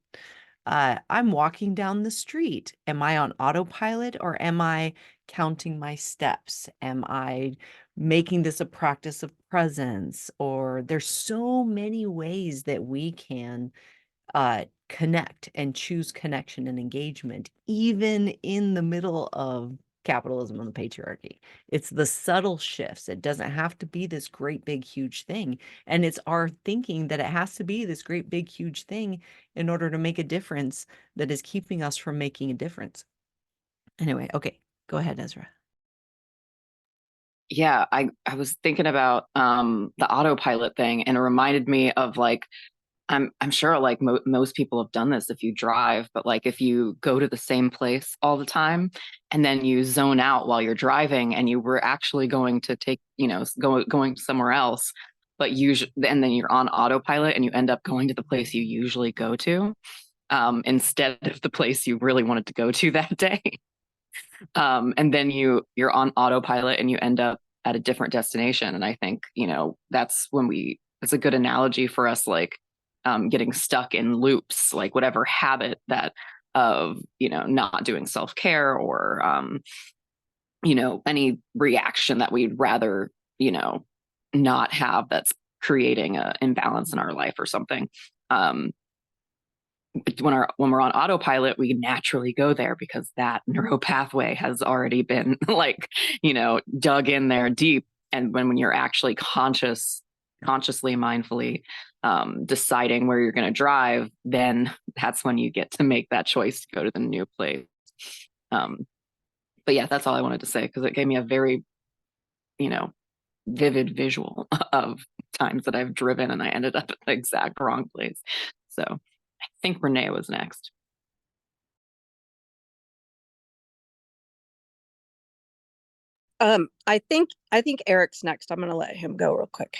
I'm walking down the street. Am I on autopilot, or am I counting my steps? Am I making this a practice of presence? Or there's so many ways that we can connect and choose connection and engagement, even in the middle of capitalism and the patriarchy. It's the subtle shifts. It doesn't have to be this great, big, huge thing. And it's our thinking that it has to be this great, big, huge thing in order to make a difference that is keeping us from making a difference. Anyway, okay, go ahead, Ezra. Yeah, I was thinking about the autopilot thing, and it reminded me of like I'm sure like most people have done this if you drive, but like if you go to the same place all the time and then you zone out while you're driving and you were actually going to take, going somewhere else, but usually, and then you're on autopilot and you end up going to the place you usually go to, instead of the place you really wanted to go to that day. And then you're on autopilot and you end up at a different destination. And I think, that's when it's a good analogy for us, like, getting stuck in loops, like whatever habit that of, not doing self-care or, any reaction that we'd rather, not have, that's creating an imbalance in our life or something. But when we're on autopilot, we naturally go there because that neural pathway has already been like, dug in there deep. And when you're actually consciously, mindfully, deciding where you're going to drive, then that's when you get to make that choice to go to the new place. But yeah, that's all I wanted to say, because it gave me a very, vivid visual of times that I've driven and I ended up at the exact wrong place. So I think Renee was next. I think Eric's next. I'm gonna let him go real quick.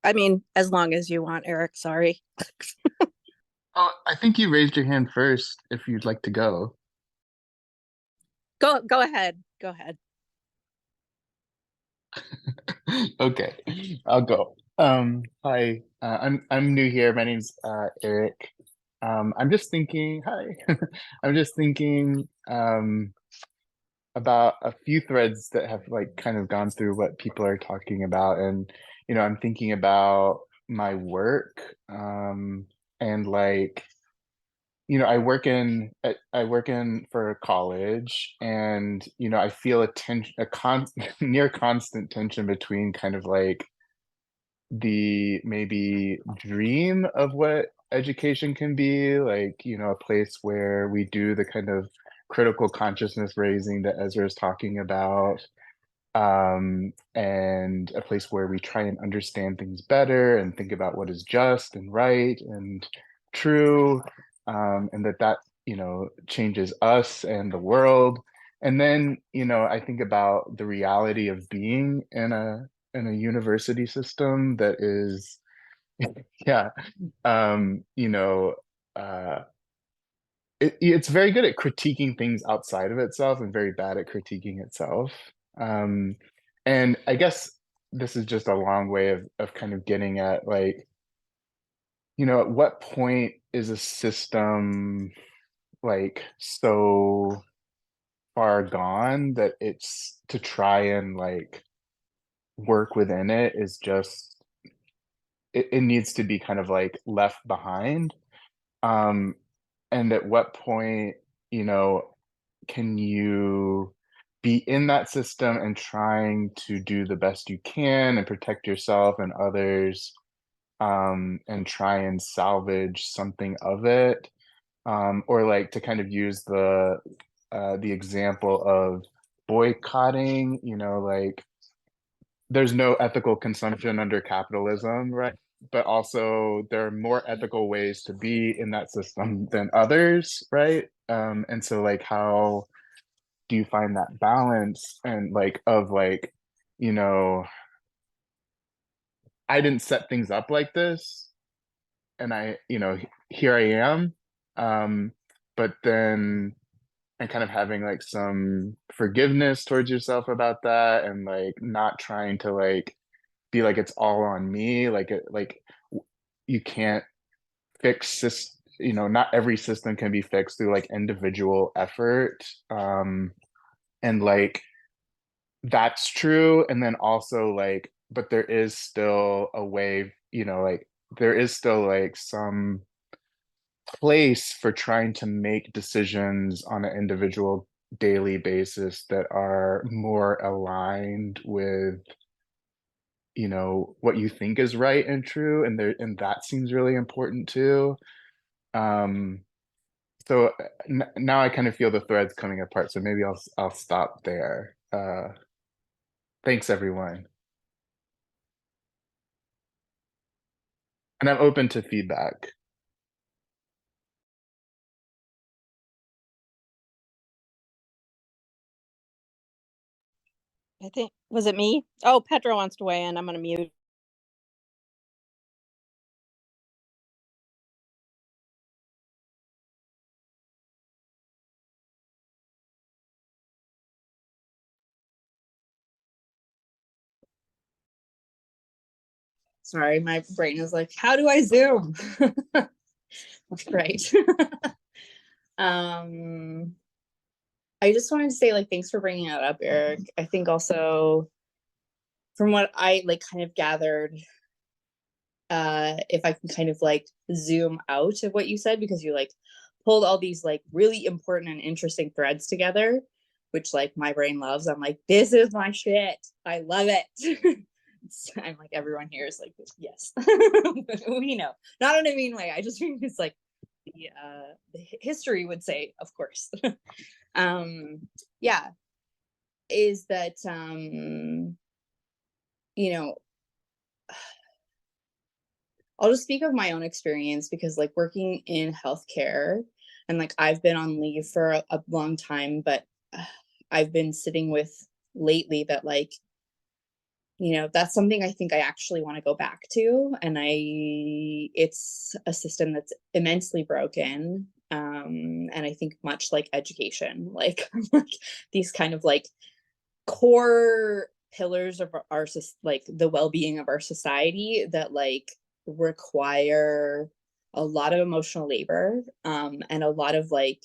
I mean, as long as you want, Eric. Sorry. Oh, I think you raised your hand first if you'd like to go. Go ahead. Go ahead. Okay, I'll go. Hi, I'm new here. My name's Eric. I'm just thinking, hi. I'm just thinking about a few threads that have like kind of gone through what people are talking about, and I'm thinking about my work, and like I work in for a college, and I feel near constant tension between kind of like the maybe dream of what education can be, like a place where we do the kind of critical consciousness raising that Ezra is talking about, and a place where we try and understand things better and think about what is just and right and true, and that changes us and the world. And then I think about the reality of being in a university system that is yeah, um you know uh it's very good at critiquing things outside of itself and very bad at critiquing itself. Um, and I guess this is just a long way of kind of getting at like, at what point is a system like so far gone that it's to try and like work within it is just it needs to be kind of like left behind. Um, and at what point, you know, can you be in that system and trying to do the best you can and protect yourself and others, and try and salvage something of it, or like to kind of use the example of boycotting, like there's no ethical consumption under capitalism, right? But also there are more ethical ways to be in that system than others, right? And so like how do you find that balance and like of like, you know, I didn't set things up like this and here I am. Um, but then and kind of having like some forgiveness towards yourself about that and like not trying to like be like it's all on me, like you can't fix this, not every system can be fixed through like individual effort. And like that's true, and then also like but there is still a way, like there is still like some place for trying to make decisions on an individual daily basis that are more aligned with what you think is right and true, and that seems really important too. um so now I kind of feel the threads coming apart, so maybe I'll stop there. Thanks everyone. And I'm open to feedback. I think, was it me? Oh, Petra wants to weigh in. I'm gonna mute. Sorry, my brain is like, how do I zoom? Right. I just wanted to say, like, thanks for bringing that up, Eric. I think also from what I like kind of gathered, if I can kind of like zoom out of what you said, because you like pulled all these like really important and interesting threads together, which like my brain loves. I'm like, this is my shit. I love it. I'm like, everyone here is like, yes. We know, not in a mean way. I just think it's like the history would say, of course. Yeah, is that you know, I'll just speak of my own experience, because like working in healthcare, and like I've been on leave for a long time, but I've been sitting with lately that like, you know, that's something I think I actually want to go back to. And it's a system that's immensely broken. And I think much like education, like, like these kind of like core pillars of our like the well-being of our society that like require a lot of emotional labor, and a lot of like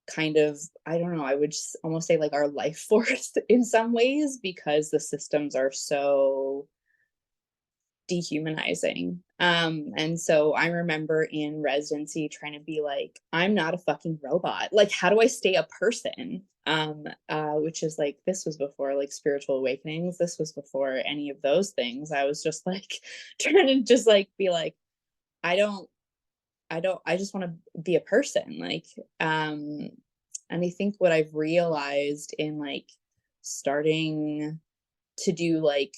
kind of, I don't know, I would just almost say like our life force in some ways, because the systems are so dehumanizing. And so I remember in residency trying to be like, I'm not a fucking robot. Like, how do I stay a person? Which is like, this was before like spiritual awakenings. This was before any of those things. I was just like trying to just like be like, I just want to be a person. Like, and I think what I've realized in like starting to do like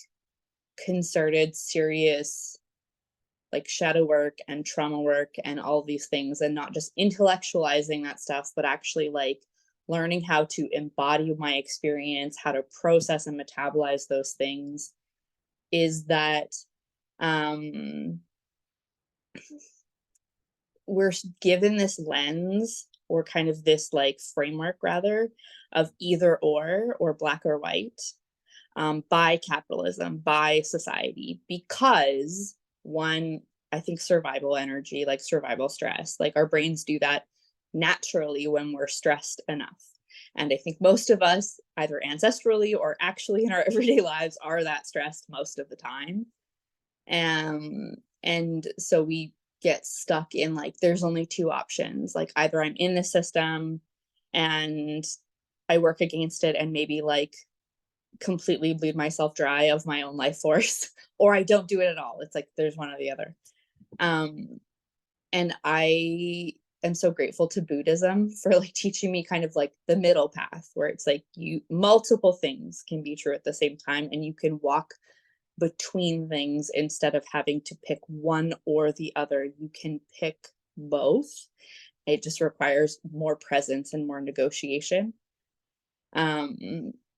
concerted, serious like shadow work and trauma work and all these things, and not just intellectualizing that stuff, but actually like learning how to embody my experience, how to process and metabolize those things, is that we're given this lens, or kind of this like framework rather, of either or black or white, by capitalism, by society, because one, I think survival energy, like survival stress, like our brains do that naturally when we're stressed enough. And I think most of us, either ancestrally or actually in our everyday lives, are that stressed most of the time. And so we get stuck in like, there's only two options. Like either I'm in the system and I work against it and maybe like completely bleed myself dry of my own life force, or I don't do it at all. It's like there's one or the other. And I am so grateful to Buddhism for like teaching me kind of like the middle path, where it's like you multiple things can be true at the same time, and you can walk between things instead of having to pick one or the other. You can pick both. It just requires more presence and more negotiation.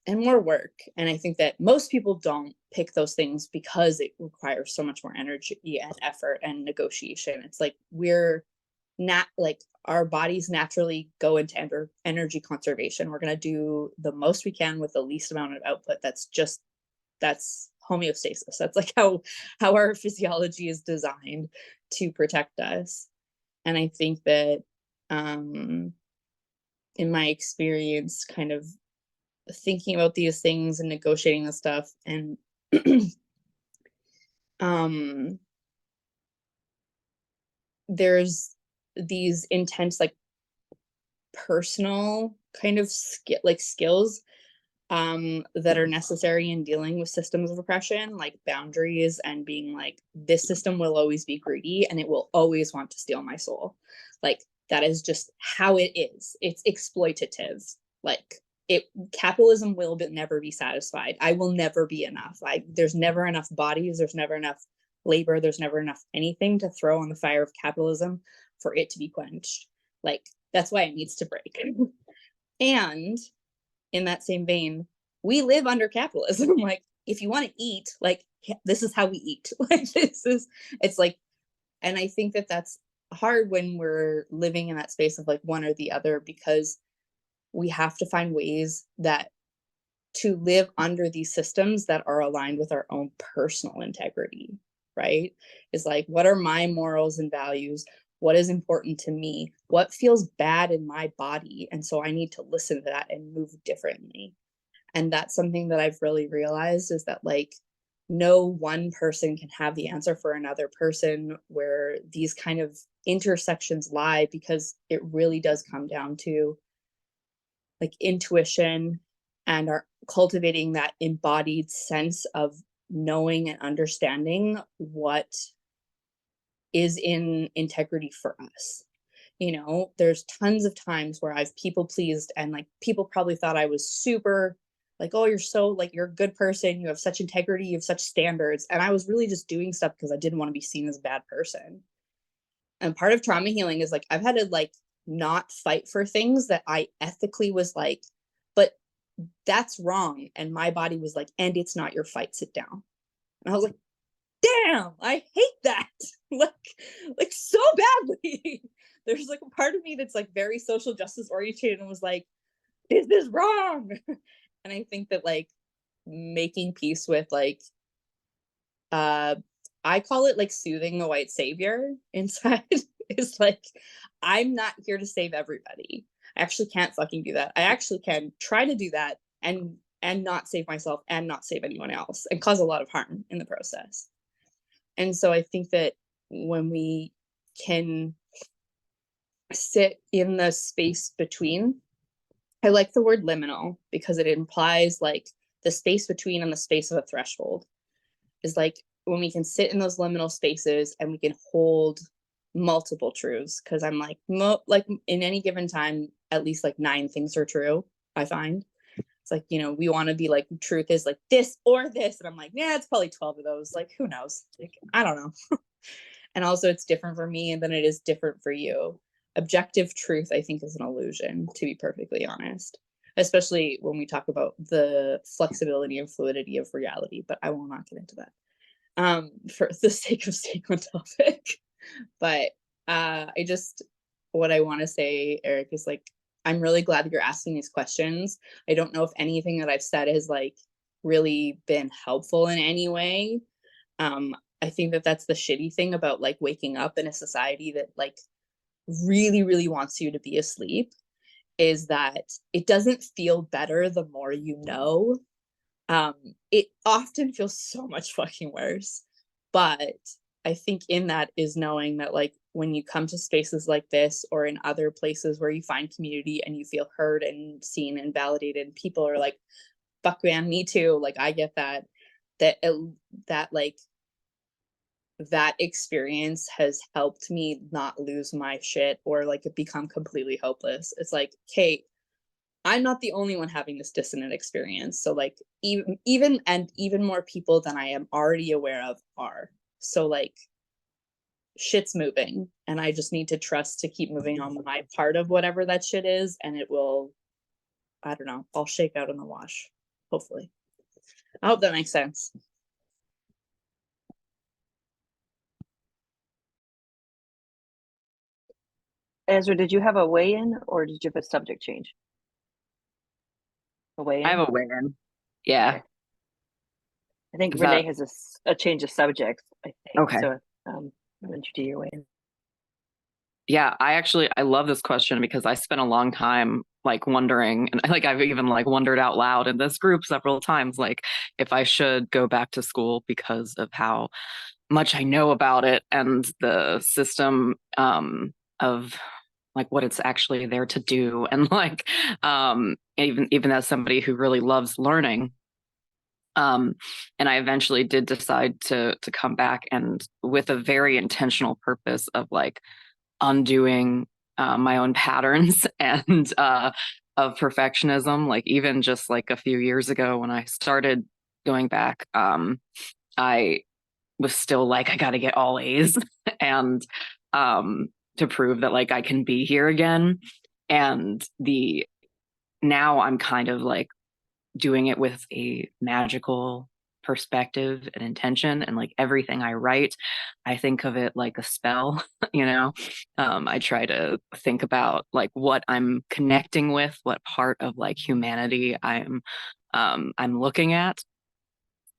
And more work. And I think that most people don't pick those things because it requires so much more energy and effort and negotiation. It's like we're not like, our bodies naturally go into energy conservation. We're going to do the most we can with the least amount of output. That's homeostasis. That's like how our physiology is designed to protect us. And I think that in my experience, kind of thinking about these things and negotiating the stuff, and there's these intense like personal kind of skills that are necessary in dealing with systems of oppression, like boundaries, and being like, this system will always be greedy and it will always want to steal my soul. Like that is just how it is. It's exploitative. Like capitalism will never be satisfied. I will never be enough. There's never enough bodies. There's never enough labor, there's never enough anything to throw on the fire of capitalism for it to be quenched. Like, that's why it needs to break. And in that same vein, we live under capitalism. Like, if you want to eat, like, this is how we eat. Like, it's like, and I think that that's hard when we're living in that space of like one or the other, because we have to find ways that to live under these systems that are aligned with our own personal integrity, right? Is like, what are my morals and values? What is important to me? What feels bad in my body? And so I need to listen to that and move differently. And that's something that I've really realized, is that like, no one person can have the answer for another person where these kind of intersections lie, because it really does come down to like intuition and our cultivating that embodied sense of knowing and understanding what is in integrity for us. You know, there's tons of times where I've people pleased, and like people probably thought I was super like, oh, you're so like, you're a good person, you have such integrity, you have such standards. And I was really just doing stuff because I didn't want to be seen as a bad person. And part of trauma healing is like, I've had to like not fight for things that I ethically was like, but that's wrong. And my body was like, and it's not your fight, sit down. And I was like, damn, I hate that. like so badly. There's like a part of me that's like very social justice oriented and was like, is this wrong? And I think that like making peace with like, I call it like soothing the white savior inside is like, I'm not here to save everybody. I actually can't fucking do that. I actually can try to do that and not save myself and not save anyone else and cause a lot of harm in the process. And so I think that when we can sit in the space between, I like the word liminal because it implies like the space between and the space of a threshold is like when we can sit in those liminal spaces and we can hold multiple truths. Cause I'm like, like in any given time, at least like 9 things are true, I find. It's like, you know, we want to be like, truth is like this or this. And I'm like, yeah, it's probably 12 of those. Like, who knows? Like, I don't know. And also it's different for me than it is different for you. Objective truth, I think, is an illusion, to be perfectly honest, especially when we talk about the flexibility and fluidity of reality, but I will not get into that for the sake of staying on topic. But I just, what I want to say, Eric, is like, I'm really glad that you're asking these questions. I don't know if anything that I've said has like really been helpful in any way. I think that that's the shitty thing about like waking up in a society that like really, really wants you to be asleep, is that it doesn't feel better the more you know. It often feels so much fucking worse. But I think in that is knowing that like when you come to spaces like this or in other places where you find community and you feel heard and seen and validated, people are like, fuck man, me too. Like I get that, that like that experience has helped me not lose my shit or like become completely hopeless. It's like, Kate, I'm not the only one having this dissonant experience. So like even more people than I am already aware of are. So like shit's moving and I just need to trust to keep moving on my part of whatever that shit is, and it will, I don't know, I'll shake out in the wash, hopefully. I hope that makes sense. Ezra, did you have a weigh-in or did you have a subject change? A weigh-in? I have a weigh-in. Yeah. I think Is Renee that has a change of subject, I think. okay? So why don't you do your weigh-in? Yeah, I love this question because I spent a long time like wondering, and like I've even like wondered out loud in this group several times, like if I should go back to school because of how much I know about it and the system of like what it's actually there to do, and like even as somebody who really loves learning. And I eventually did decide to come back, and with a very intentional purpose of like undoing my own patterns and of perfectionism. Like even just like a few years ago when I started going back, I was still like, I got to get all A's and to prove that like I can be here again. And now I'm kind of like doing it with a magical perspective and intention, and like everything I write, I think of it like a spell. You know, I try to think about like what I'm connecting with, what part of like humanity I'm looking at,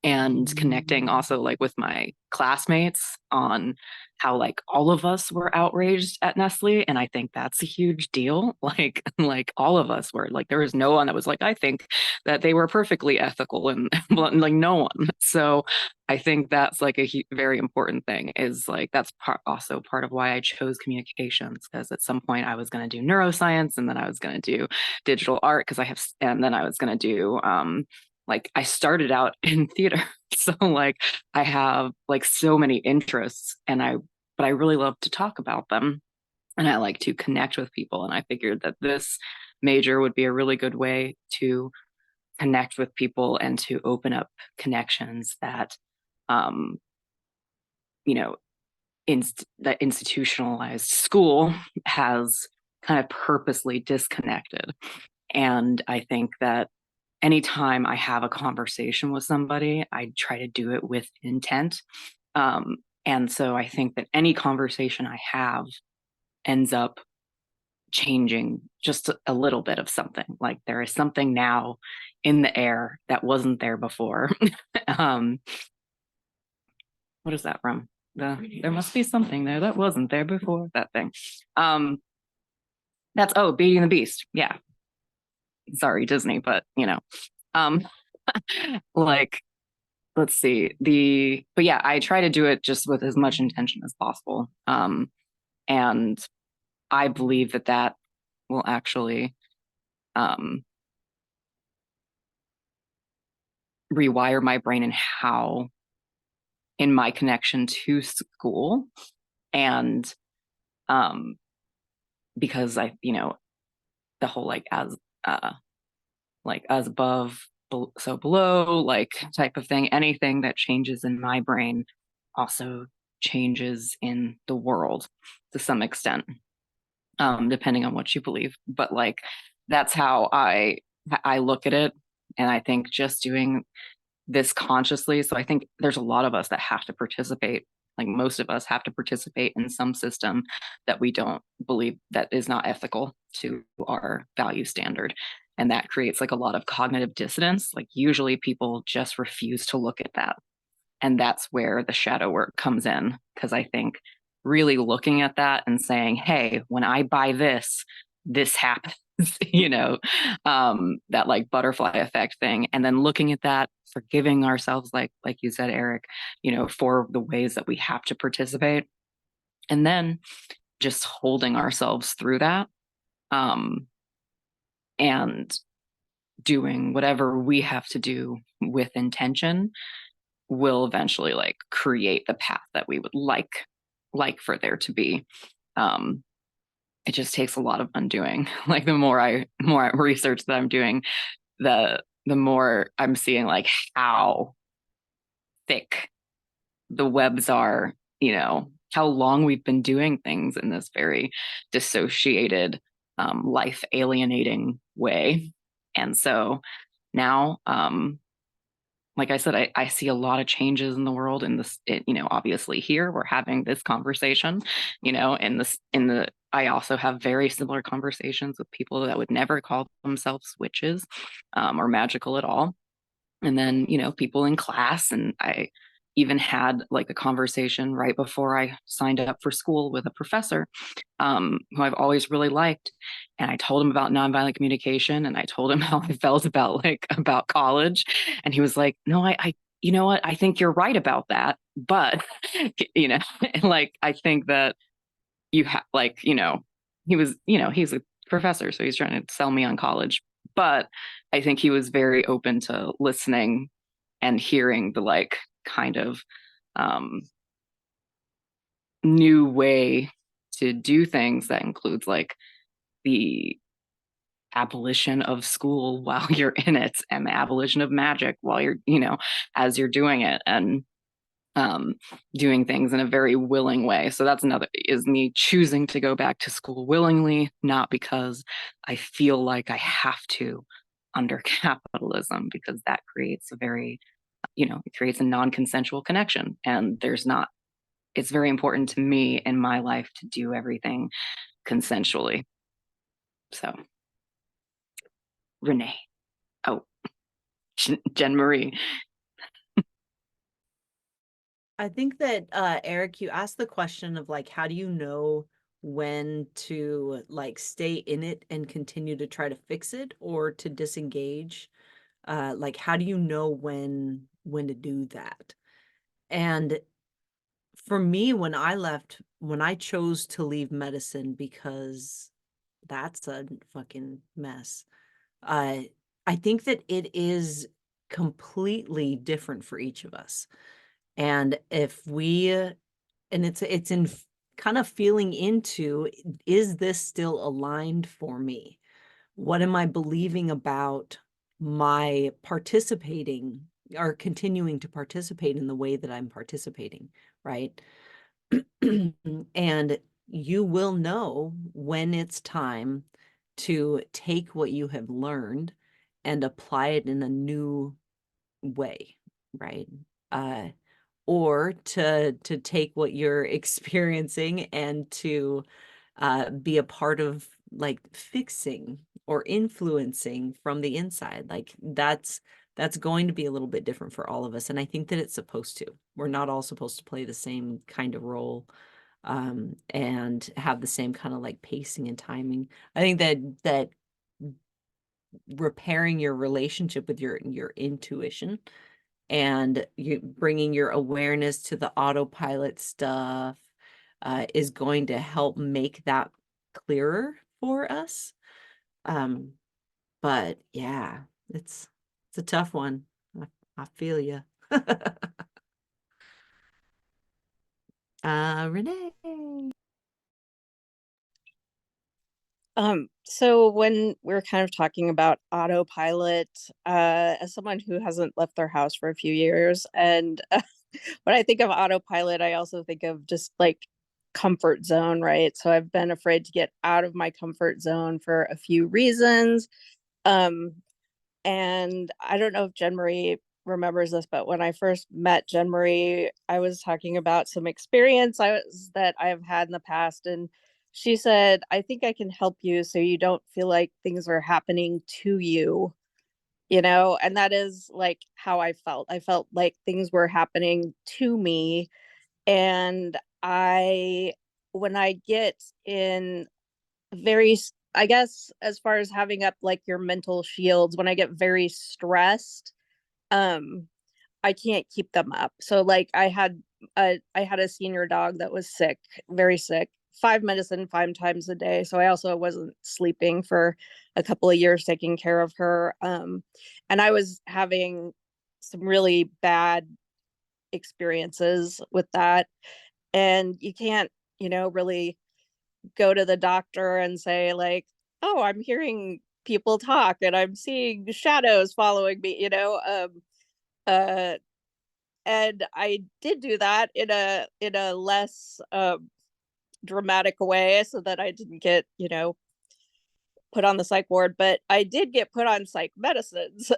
and connecting also like with my classmates on how like all of us were outraged at Nestle, and I think that's a huge deal. Like all of us were, like there was no one that was like, I think that they were perfectly ethical, and like no one. So I think that's like a very important thing, is like that's also part of why I chose communications, because at some point I was going to do neuroscience, and then I was going to do digital art because and then I was going to do like I started out in theater. So like I have like so many interests, but I really love to talk about them, and I like to connect with people. And I figured that this major would be a really good way to connect with people and to open up connections that, um, you know, that institutionalized school has kind of purposely disconnected. And I think that anytime I have a conversation with somebody, I try to do it with intent. And so I think that any conversation I have ends up changing just a little bit of something. Like there is something now in the air that wasn't there before. um, what is that from? There must be something there that wasn't there before, that thing. That's Beauty and the Beast. Yeah. Sorry, Disney, but you know, like let's see, but yeah, I try to do it just with as much intention as possible. And I believe that that will actually rewire my brain in my connection to school. And because the whole like as above so below like type of thing, anything that changes in my brain also changes in the world to some extent, depending on what you believe. But like that's how I look at it. And I think just doing this consciously, so I think there's a lot of us that have to participate, like most of us have to participate in some system that we don't believe that is not ethical to our value standard. And that creates like a lot of cognitive dissonance. Like usually people just refuse to look at that. And that's where the shadow work comes in. Because I think really looking at that and saying, hey, when I buy this, this happens, that like butterfly effect thing. And then looking at that, forgiving ourselves, like you said, Eric, for the ways that we have to participate. And then just holding ourselves through that. And doing whatever we have to do with intention will eventually like create the path that we would like for there to be. It just takes a lot of undoing. Like the more research that I'm doing, the more I'm seeing like how thick the webs are, how long we've been doing things in this very dissociated, life alienating way. And so now, like I said, I see a lot of changes in the world in this, obviously here we're having this conversation, I also have very similar conversations with people that would never call themselves witches, or magical at all. And then, people in class, and I even had like a conversation right before I signed up for school with a professor, who I've always really liked. And I told him about nonviolent communication, and I told him how I felt about college. And he was like, no, I you know what? I think you're right about that. But, like, I think that you have he's a professor, so he's trying to sell me on college. But I think he was very open to listening and hearing the like kind of new way to do things that includes like the abolition of school while you're in it, and the abolition of magic while you're, as you're doing it. And doing things in a very willing way. So that's another, is me choosing to go back to school willingly, not because I feel like I have to under capitalism, because that creates a very, it creates a non-consensual connection. And it's very important to me in my life to do everything consensually. So, Renee. Oh, Jen Marie. I think that Eric, you asked the question of like, how do you know when to like stay in it and continue to try to fix it or to disengage? Like, how do you know when to do that? And for me, when I chose to leave medicine because that's a fucking mess. I think that it is completely different for each of us. And if we, and it's in kind of feeling into, is this still aligned for me? What am I believing about my participating or continuing to participate in the way that I'm participating, right? And you will know when it's time to take what you have learned and apply it in a new way, right? Or to take what you're experiencing and to be a part of like fixing or influencing from the inside. Like that's going to be a little bit different for all of us. And I think that it's supposed to. We're not all supposed to play the same kind of role and have the same kind of like pacing and timing. I think that repairing your relationship with your intuition and you bringing your awareness to the autopilot stuff is going to help make that clearer for us. But yeah, it's a tough one. I feel you. Renee. So when we're kind of talking about autopilot, as someone who hasn't left their house for a few years, and when I think of autopilot, I also think of just like comfort zone, right? So I've been afraid to get out of my comfort zone for a few reasons. Um, and I don't know if Jen Marie remembers this, but when I first met Jen Marie, I was talking about some experience that I've had in the past. And she said, I think I can help you so you don't feel like things are happening to you, and that is like how I felt. I felt like things were happening to me. And when I get in I guess as far as having up like your mental shields, when I get very stressed, um I can't keep them up. So like I had a senior dog that was sick, very sick, 5 medicine 5 times a day. So I also wasn't sleeping for a couple of years taking care of her. And I was having some really bad experiences with that. And you can't, really go to the doctor and say like, oh, I'm hearing people talk and I'm seeing shadows following me, uh and I did do that in a less dramatic way so that I didn't get, put on the psych ward, but I did get put on psych medicines.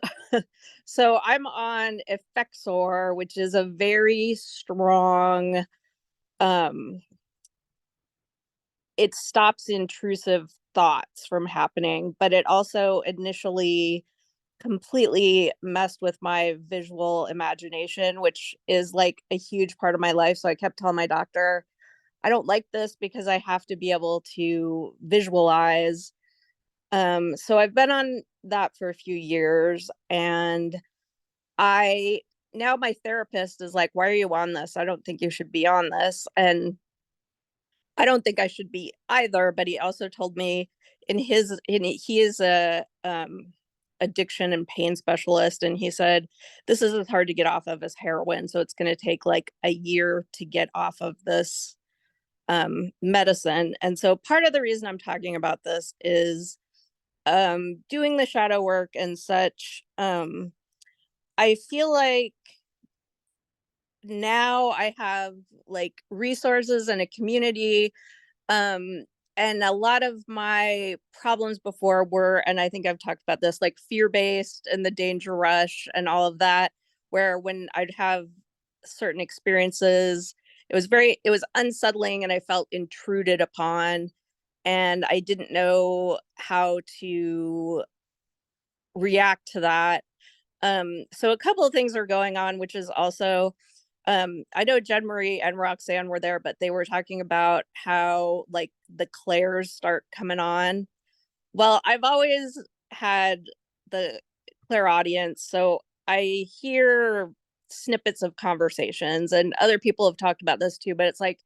So I'm on Effexor, which is a very strong um it stops intrusive thoughts from happening, but it also initially completely messed with my visual imagination, which is like a huge part of my life. So I kept telling my doctor, I don't like this because I have to be able to visualize. So I've been on that for a few years, and I now my therapist is like, why are you on this? I don't think you should be on this. And I don't think I should be either, but he also told me he is a addiction and pain specialist, and he said this is as hard to get off of as heroin, so it's going to take like a year to get off of this medicine. And so part of the reason I'm talking about this is doing the shadow work and such. I feel like now I have like resources and a community. Um, and a lot of my problems before were, and I think I've talked about this, like fear-based and the danger rush and all of that, where when I'd have certain experiences, it was unsettling and I felt intruded upon, and I didn't know how to react to that. So a couple of things are going on, which is also, I know Jen Marie and Roxanne were there, but they were talking about how like the clairs start coming on. Well, I've always had the clairaudience, so I hear snippets of conversations, and other people have talked about this too, but it's like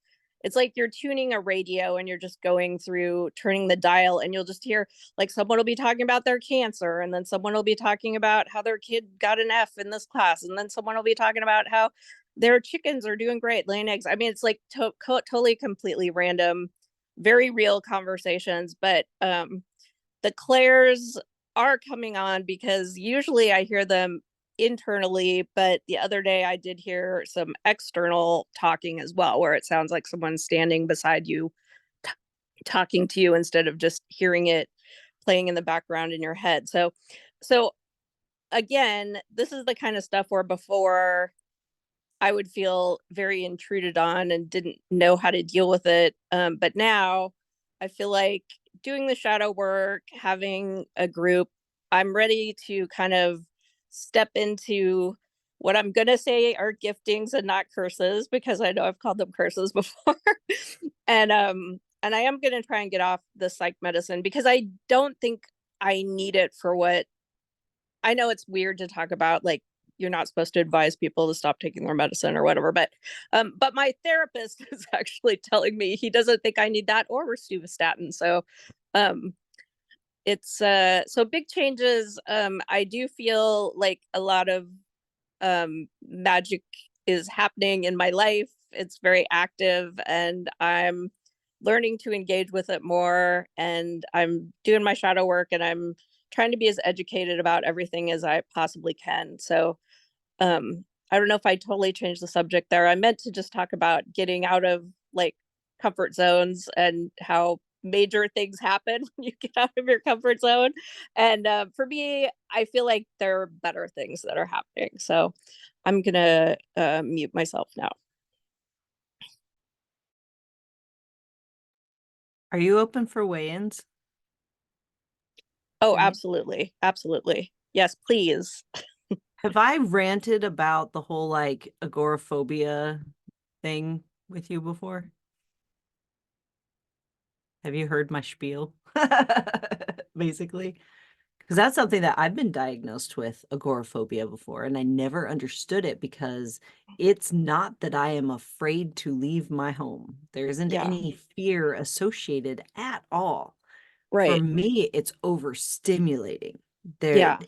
you're tuning a radio and you're just going through turning the dial, and you'll just hear like someone will be talking about their cancer, and then someone will be talking about how their kid got an F in this class, and then someone will be talking about how their chickens are doing great laying eggs. I mean, it's like totally completely random, very real conversations, but the clairs are coming on because usually I hear them internally, but the other day I did hear some external talking as well, where it sounds like someone's standing beside you t- talking to you instead of just hearing it playing in the background in your head. So again, this is the kind of stuff where before I would feel very intruded on and didn't know how to deal with it. But now I feel like doing the shadow work, having a group, I'm ready to kind of step into what I'm going to say are giftings and not curses, because I know I've called them curses before. And I am going to try and get off the psych medicine because I don't think I need it for what I know. It's weird to talk about, like you're not supposed to advise people to stop taking their medicine or whatever, but my therapist is actually telling me he doesn't think I need that or rosuvastatin. So um it's so big changes. I do feel like a lot of magic is happening in my life. It's very active and I'm learning to engage with it more, and I'm doing my shadow work, and I'm trying to be as educated about everything as I possibly can. So I don't know if I totally changed the subject there. I meant to just talk about getting out of like comfort zones and how major things happen when you get out of your comfort zone. And for me, I feel like there are better things that are happening. So I'm gonna mute myself now. Are you open for weigh-ins? Oh, Are you- absolutely, absolutely. Yes, please. Have I ranted about the whole like agoraphobia thing with you before? Have you heard my spiel? Basically. Because that's something that I've been diagnosed with agoraphobia before, and I never understood it because it's not that I am afraid to leave my home. There isn't Yeah, any fear associated at all. For right. me, it's overstimulating. Yeah,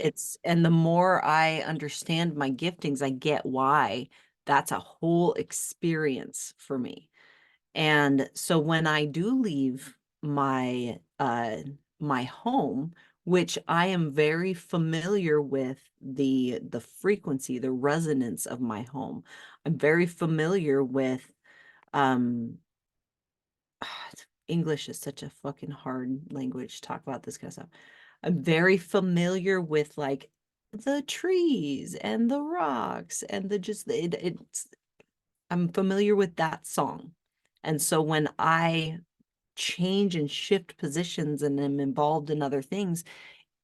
And the more I understand my giftings, I get why that's a whole experience for me. And so when I do leave my home, which I am very familiar with the frequency, the resonance of my home. I'm very familiar with um English is such a fucking hard language to talk about this kind of stuff. I'm very familiar with like the trees and the rocks and the just it's I'm familiar with that song. And so when I change and shift positions and am involved in other things,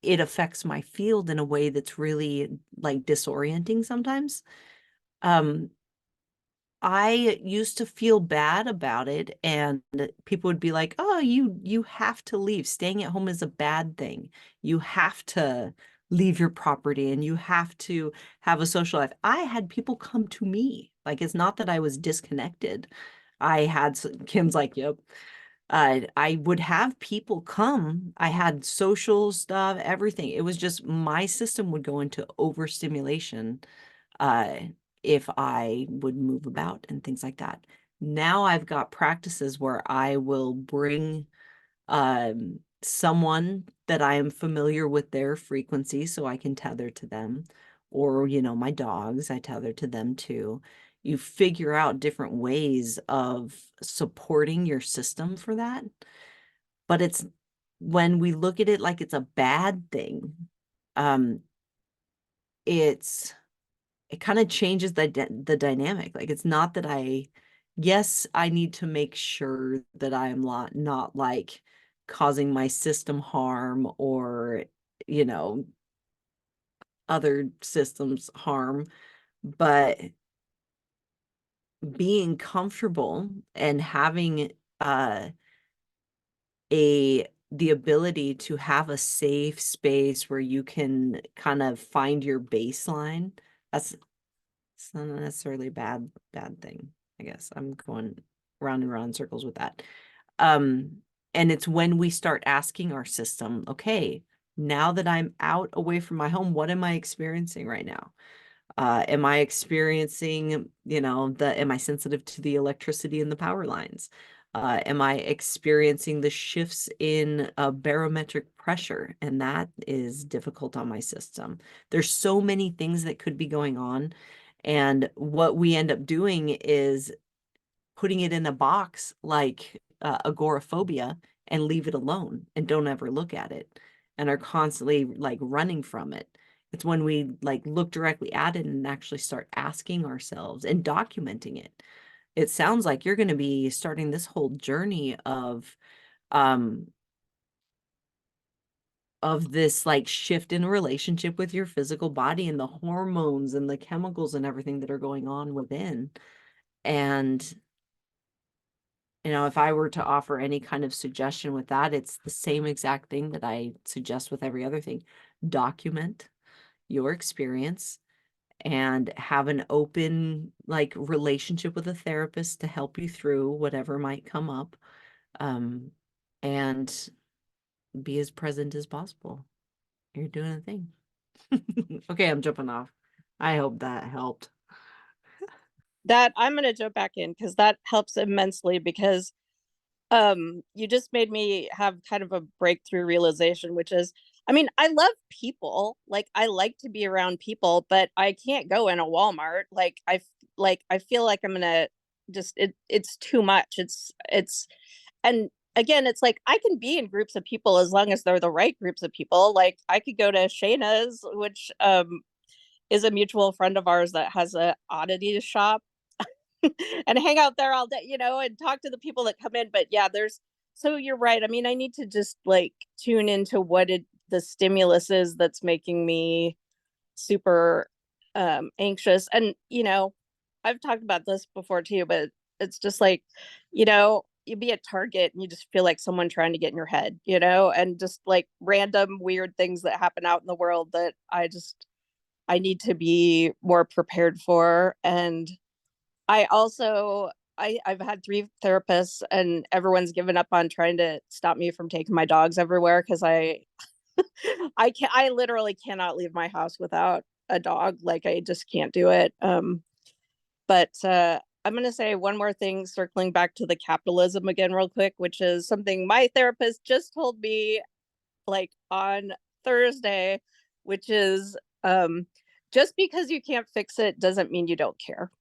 it affects my field in a way that's really like disorienting sometimes. Um, I used to feel bad about it, and people would be like, "Oh, you have to leave. Staying at home is a bad thing. You have to leave your property and you have to have a social life." I had people come to me. Like it's not that I was disconnected. Kim's like, "Yep." I would have people come. I had social stuff, everything. It was just my system would go into overstimulation uh, if I would move about and things like that. Now I've got practices where I will bring someone that I am familiar with their frequency so I can tether to them. Or, my dogs, I tether to them too. you figure out different ways of supporting your system for that. But it's when we look at it like it's a bad thing, it kind of changes the dynamic. Like, it's not that yes, I need to make sure that I am not like causing my system harm or, you know, other systems harm, but being comfortable and having the ability to have a safe space where you can kind of find your baseline. It's not necessarily a bad thing. I guess I'm going round and round in circles with that. And it's when we start asking our system, okay, now that I'm out away from my home, what am I experiencing right now? Am I experiencing, am I sensitive to the electricity in the power lines? Am I experiencing the shifts in barometric pressure? And that is difficult on my system. There's so many things that could be going on. And what we end up doing is putting it in a box like agoraphobia and leave it alone and don't ever look at it and are constantly like running from it. It's when we like look directly at it and actually start asking ourselves and documenting it. It sounds like you're going to be starting this whole journey of this like shift in relationship with your physical body and the hormones and the chemicals and everything that are going on within. And if I were to offer any kind of suggestion with that, it's the same exact thing that I suggest with every other thing. Document your experience and have an open like relationship with a therapist to help you through whatever might come up, and be as present as possible. You're doing a thing. Okay, I'm jumping off. I hope that helped. That I'm going to jump back in because that helps immensely, because you just made me have kind of a breakthrough realization, which is, I mean, I love people, like I like to be around people, but I can't go in a Walmart. I feel like I'm gonna it's too much. And again, it's like I can be in groups of people as long as they're the right groups of people. Like I could go to Shayna's, which is a mutual friend of ours that has a oddity shop, and hang out there all day, and talk to the people that come in. But yeah, so you're right. I mean, I need to just like tune into what the stimulus is that's making me super anxious. And, I've talked about this before too, but it's just like, you be at Target and you just feel like someone trying to get in your head, and just like random weird things that happen out in the world that I need to be more prepared for. And I also I've had 3 therapists and everyone's given up on trying to stop me from taking my dogs everywhere, because I literally cannot leave my house without a dog. Like I just can't do it. But I'm going to say one more thing, circling back to the capitalism again real quick, which is something my therapist just told me like on Thursday, which is just because you can't fix it doesn't mean you don't care,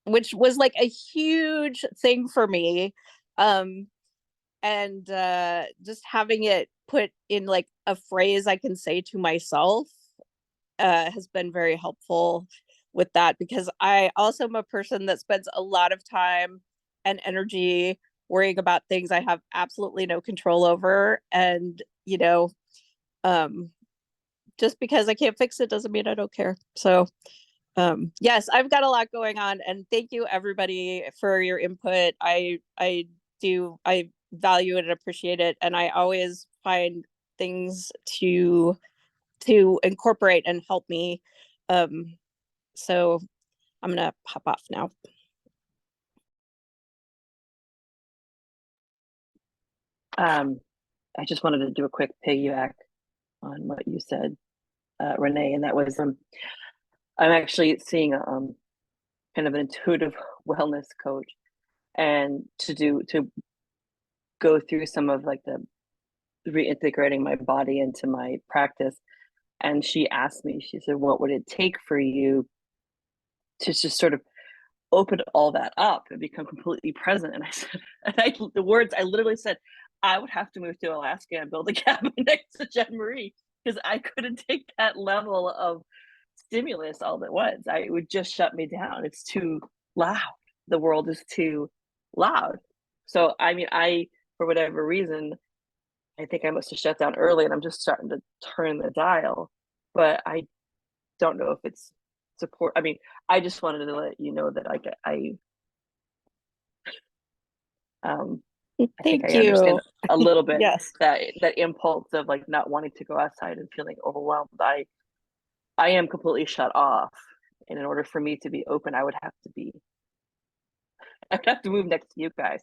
which was like a huge thing for me. And just having it put in like a phrase I can say to myself has been very helpful with that, because I also am a person that spends a lot of time and energy worrying about things I have absolutely no control over. And just because I can't fix it doesn't mean I don't care. So yes, I've got a lot going on, and thank you everybody for your input. I value it and appreciate it, and I always find things to incorporate and help me. So I'm gonna pop off now. I just wanted to do a quick piggyback on what you said, Renee, and that was I'm actually seeing a kind of an intuitive wellness coach, and to go through some of like the reintegrating my body into my practice. And she asked me, she said, what would it take for you to just sort of open all that up and become completely present. And I said, the words I literally said, I would have to move to Alaska and build a cabin next to Jen Marie because I couldn't take that level of stimulus all at once. It would just shut me down. It's too loud. The world is too loud. So I mean, for whatever reason, I think I must have shut down early, and I'm just starting to turn the dial. But I don't know if it's support. I mean, I just wanted to let you know that I think Thank I understand you. a little bit Yes. that impulse of like not wanting to go outside and feeling overwhelmed. I am completely shut off, and in order for me to be open, I would have to move next to you guys.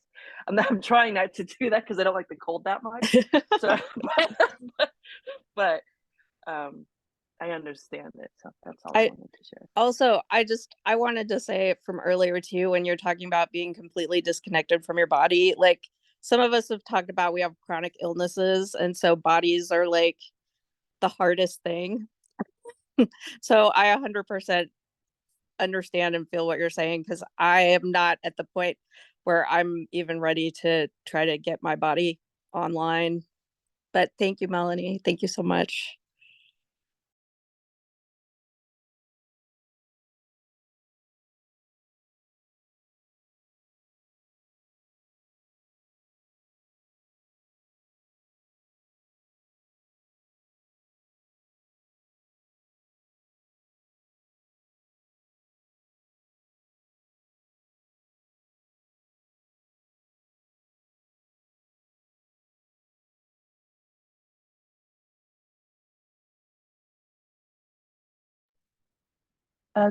I'm trying not to do that because I don't like the cold that much. So, but I understand it. So that's all I wanted to share. Also, I wanted to say from earlier too, when you're talking about being completely disconnected from your body, like some of us have talked about, we have chronic illnesses, and so bodies are like the hardest thing. So I 100% understand and feel what you're saying, because I am not at the point where I'm even ready to try to get my body online. But thank you, Melanie. Thank you so much.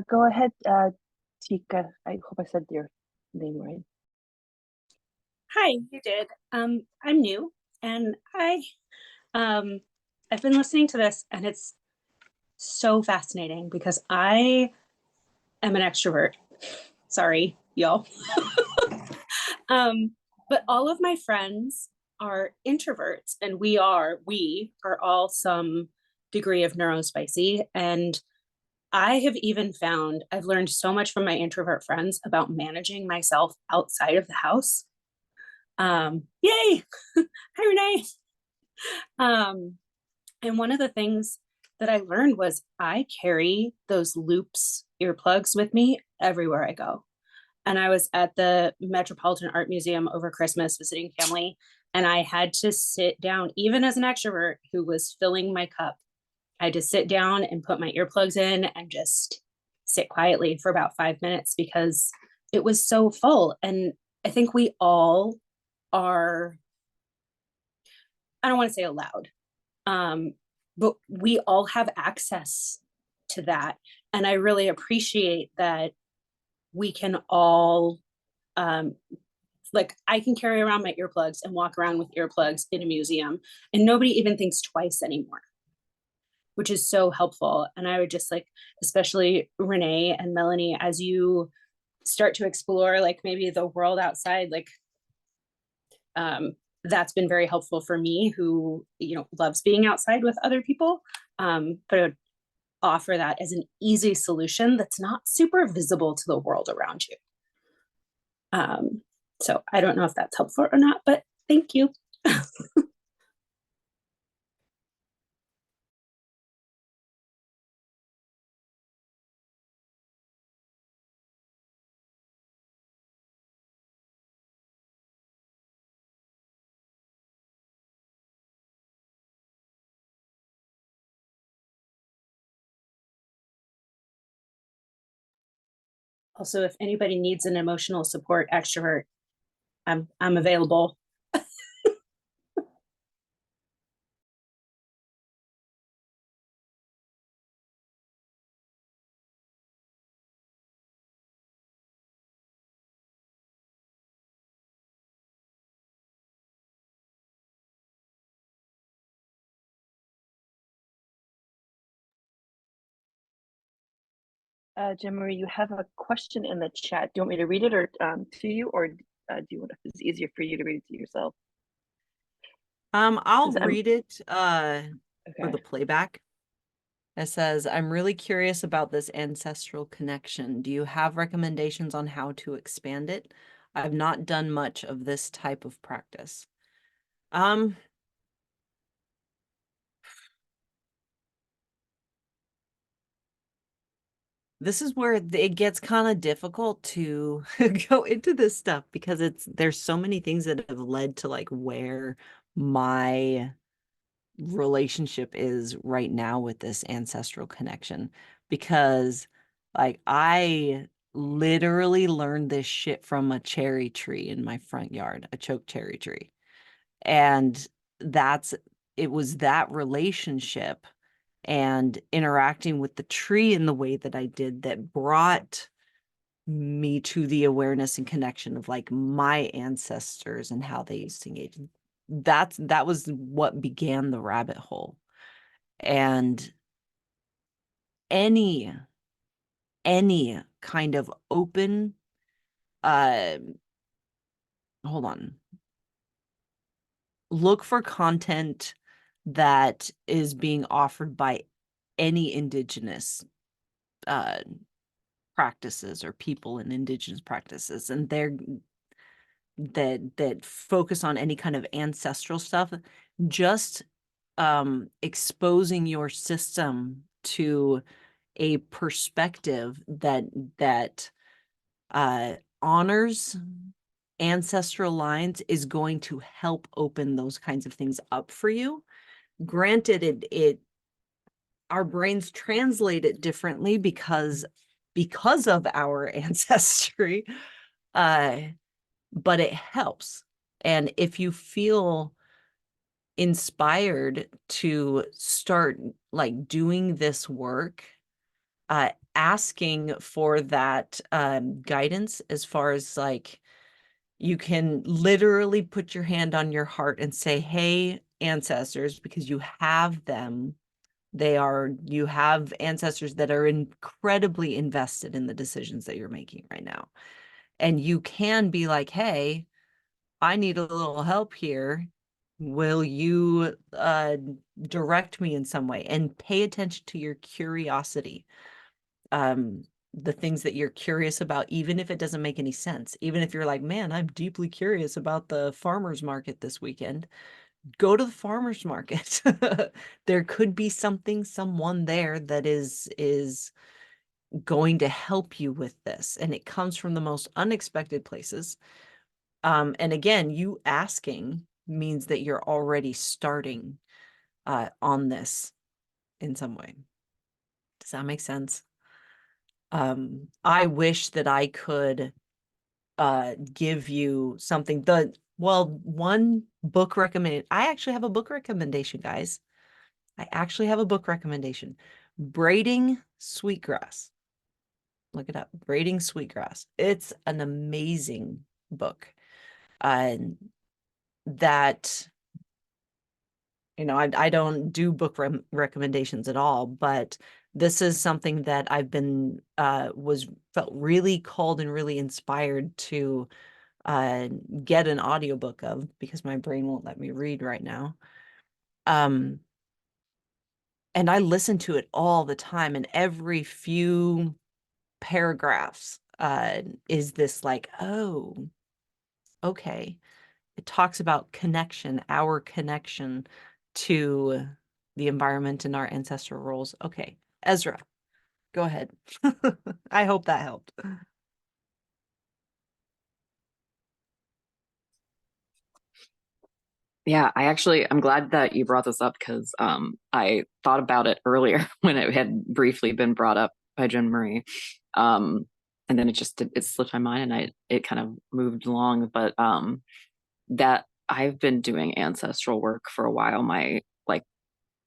Go ahead, Tika. I hope I said your name right. Hi, you did. I'm new, and I've been listening to this, and it's so fascinating because I am an extrovert. Sorry, y'all. But all of my friends are introverts, and we are all some degree of neurospicy. And I have even found I've learned so much from my introvert friends about managing myself outside of the house. Yay! Hi, Renee. And one of the things that I learned was I carry those loops earplugs with me everywhere I go. And I was at the Metropolitan Art Museum over Christmas visiting family, and I had to sit down, even as an extrovert who was filling my cup. I had to sit down and put my earplugs in and just sit quietly for about 5 minutes because it was so full. And I think we all are, I don't want to say allowed, but we all have access to that. And I really appreciate that we can all, like, I can carry around my earplugs and walk around with earplugs in a museum, and nobody even thinks twice anymore, which is so helpful. And I would just like, especially Renee and Melanie, as you start to explore like maybe the world outside, like, that's been very helpful for me, who, you know, loves being outside with other people. But I would offer that as an easy solution that's not super visible to the world around you. So I don't know if that's helpful or not, but thank you. Also, if anybody needs an emotional support extrovert, I'm available. Jen Marie, you have a question in the chat. Do you want me to read it or to you, or do you want? If it's easier for you to read it to yourself. I'll read it for Okay. the playback. It says, I'm really curious about this ancestral connection. Do you have recommendations on how to expand it? I've not done much of this type of practice. This is where it gets kind of difficult to go into this stuff because there's so many things that have led to like where my relationship is right now with this ancestral connection, because like I literally learned this shit from a cherry tree in my front yard, a choke cherry tree. And it was that relationship and interacting with the tree in the way that I did that brought me to the awareness and connection of like my ancestors and how they used to engage. That was what began the rabbit hole. And any kind of open hold on, look for content that is being offered by any indigenous practices or people in indigenous practices, and that focus on any kind of ancestral stuff. Just exposing your system to a perspective that honors ancestral lines is going to help open those kinds of things up for you. Granted, our brains translate it differently because of our ancestry, but it helps. And if you feel inspired to start like doing this work, asking for that guidance, as far as like, you can literally put your hand on your heart and say, hey, ancestors, because you have them. You have ancestors that are incredibly invested in the decisions that you're making right now. And you can be like, hey, I need a little help here. Will you direct me in some way? And pay attention to your curiosity. The things that you're curious about, even if it doesn't make any sense. Even if you're like, man, I'm deeply curious about the farmer's market this weekend. Go to the farmer's market. There could be someone there that is going to help you with this. And it comes from the most unexpected places. And again, you asking means that you're already starting on this in some way. Does that make sense? I wish that I could give you something. One book recommended. I actually have a book recommendation, guys. I actually have a book recommendation. Braiding Sweetgrass. Look it up. Braiding Sweetgrass. It's an amazing book. That, I don't do book recommendations at all, but this is something that I've been felt really called and really inspired to get an audiobook of, because my brain won't let me read right now. And I listen to it all the time, and every few paragraphs is this like, oh, okay. It talks about connection, our connection to the environment and our ancestral roles. Okay, Ezra, go ahead. I hope that helped. Yeah, I'm glad that you brought this up, because I thought about it earlier when it had briefly been brought up by Jen Marie. And then it slipped my mind, and it kind of moved along. But that I've been doing ancestral work for a while.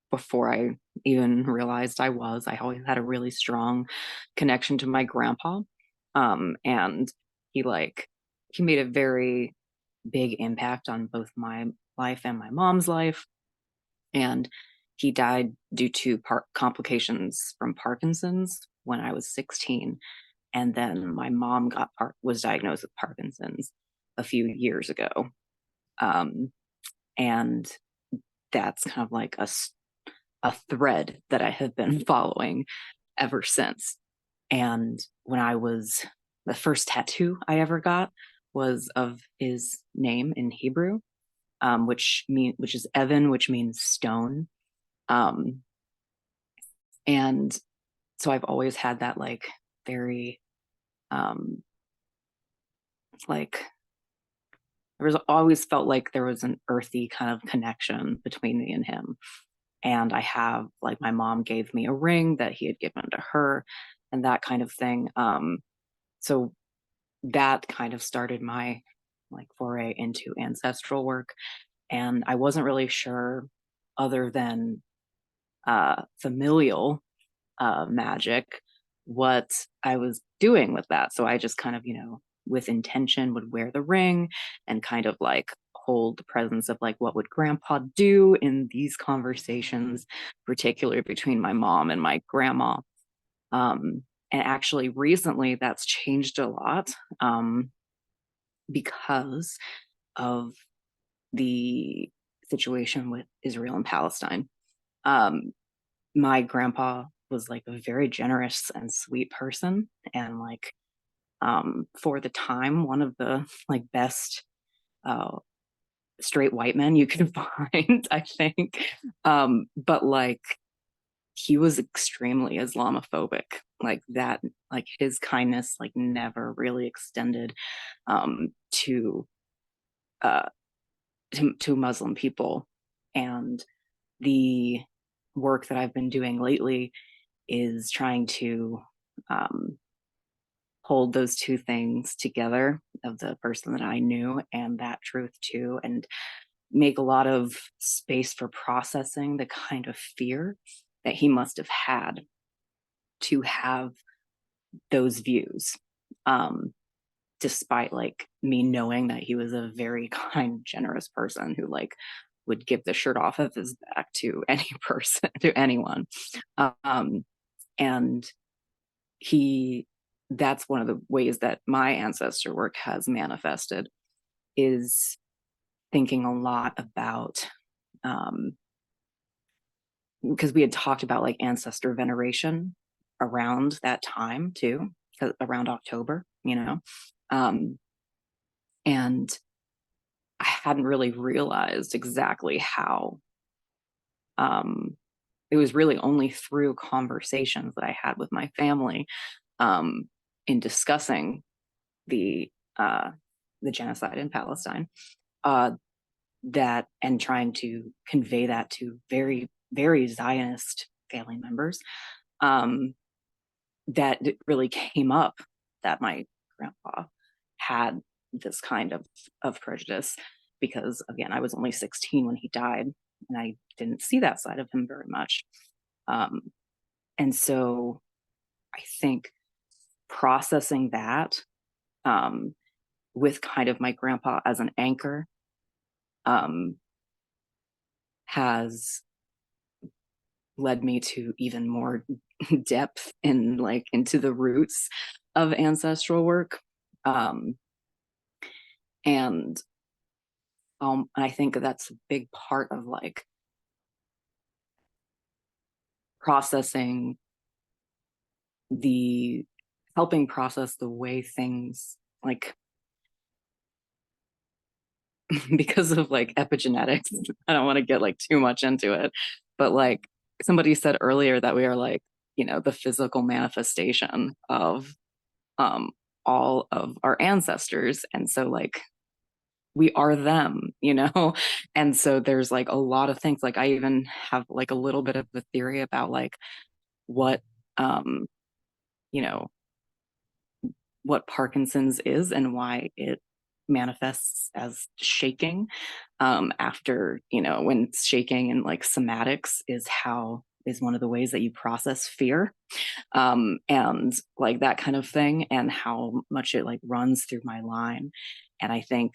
Before I even realized I always had a really strong connection to my grandpa. And he made a very big impact on both my life and my mom's life. And he died due to complications from Parkinson's when I was 16. And then my mom was diagnosed with Parkinson's a few years ago. And that's kind of like a thread that I have been following ever since. And when I was, the first tattoo I ever got was of his name in Hebrew, which is Evan, which means stone. And so I've always had that like very like there was always felt like there was an earthy kind of connection between me and him. And I have like my mom gave me a ring that he had given to her and that kind of thing. So that kind of started my like foray into ancestral work. And I wasn't really sure, other than familial magic, what I was doing with that. So I just kind of, with intention would wear the ring and kind of like hold the presence of like what would grandpa do in these conversations, particularly between my mom and my grandma. And actually recently that's changed a lot, because of the situation with Israel and Palestine. My grandpa was like a very generous and sweet person, and like for the time one of the like best straight white men you can find, I think. But like he was extremely Islamophobic, like that, like his kindness like never really extended to to Muslim people. And the work that I've been doing lately is trying to hold those two things together, of the person that I knew and that truth too, and make a lot of space for processing the kind of fear that he must have had to have those views. Despite like me knowing that he was a very kind, generous person who like would give the shirt off of his back to any person, to anyone. And that's one of the ways that my ancestor work has manifested, is thinking a lot about, because we had talked about like ancestor veneration around that time too, around October, and I hadn't really realized exactly how, it was really only through conversations that I had with my family, in discussing the genocide in Palestine, that, and trying to convey that to very, very Zionist family members, that it really came up that my grandpa had this kind of prejudice, because again, I was only 16 when he died and I didn't see that side of him very much. And so I think processing that, with kind of my grandpa as an anchor, has led me to even more depth in like into the roots of ancestral work. And I think that's a big part of like processing helping process the way things like because of like epigenetics. I don't want to get like too much into it, but like somebody said earlier that we are like, the physical manifestation of all of our ancestors. And so like we are them, and so there's like a lot of things, like I even have like a little bit of the theory about like what you know what Parkinson's is and why it manifests as shaking, after, when shaking and like somatics is one of the ways that you process fear, and like that kind of thing, and how much it like runs through my line. And I think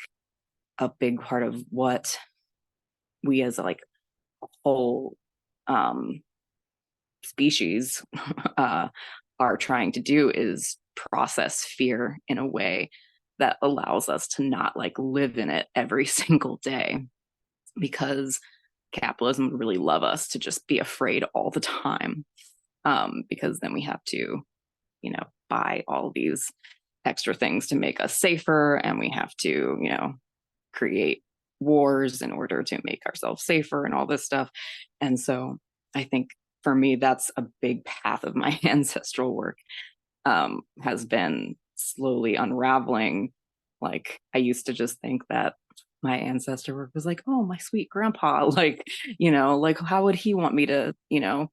a big part of what we as like a whole species are trying to do is process fear in a way that allows us to not like live in it every single day. Because capitalism would really love us to just be afraid all the time, because then we have to, you know, buy all these extra things to make us safer, and we have to, you know, create wars in order to make ourselves safer and all this stuff. And so I think for me, that's a big path of my ancestral work, has been slowly unraveling. Like, I used to just think that my ancestor work was like, oh, my sweet grandpa, like, you know, like, how would he want me to, you know,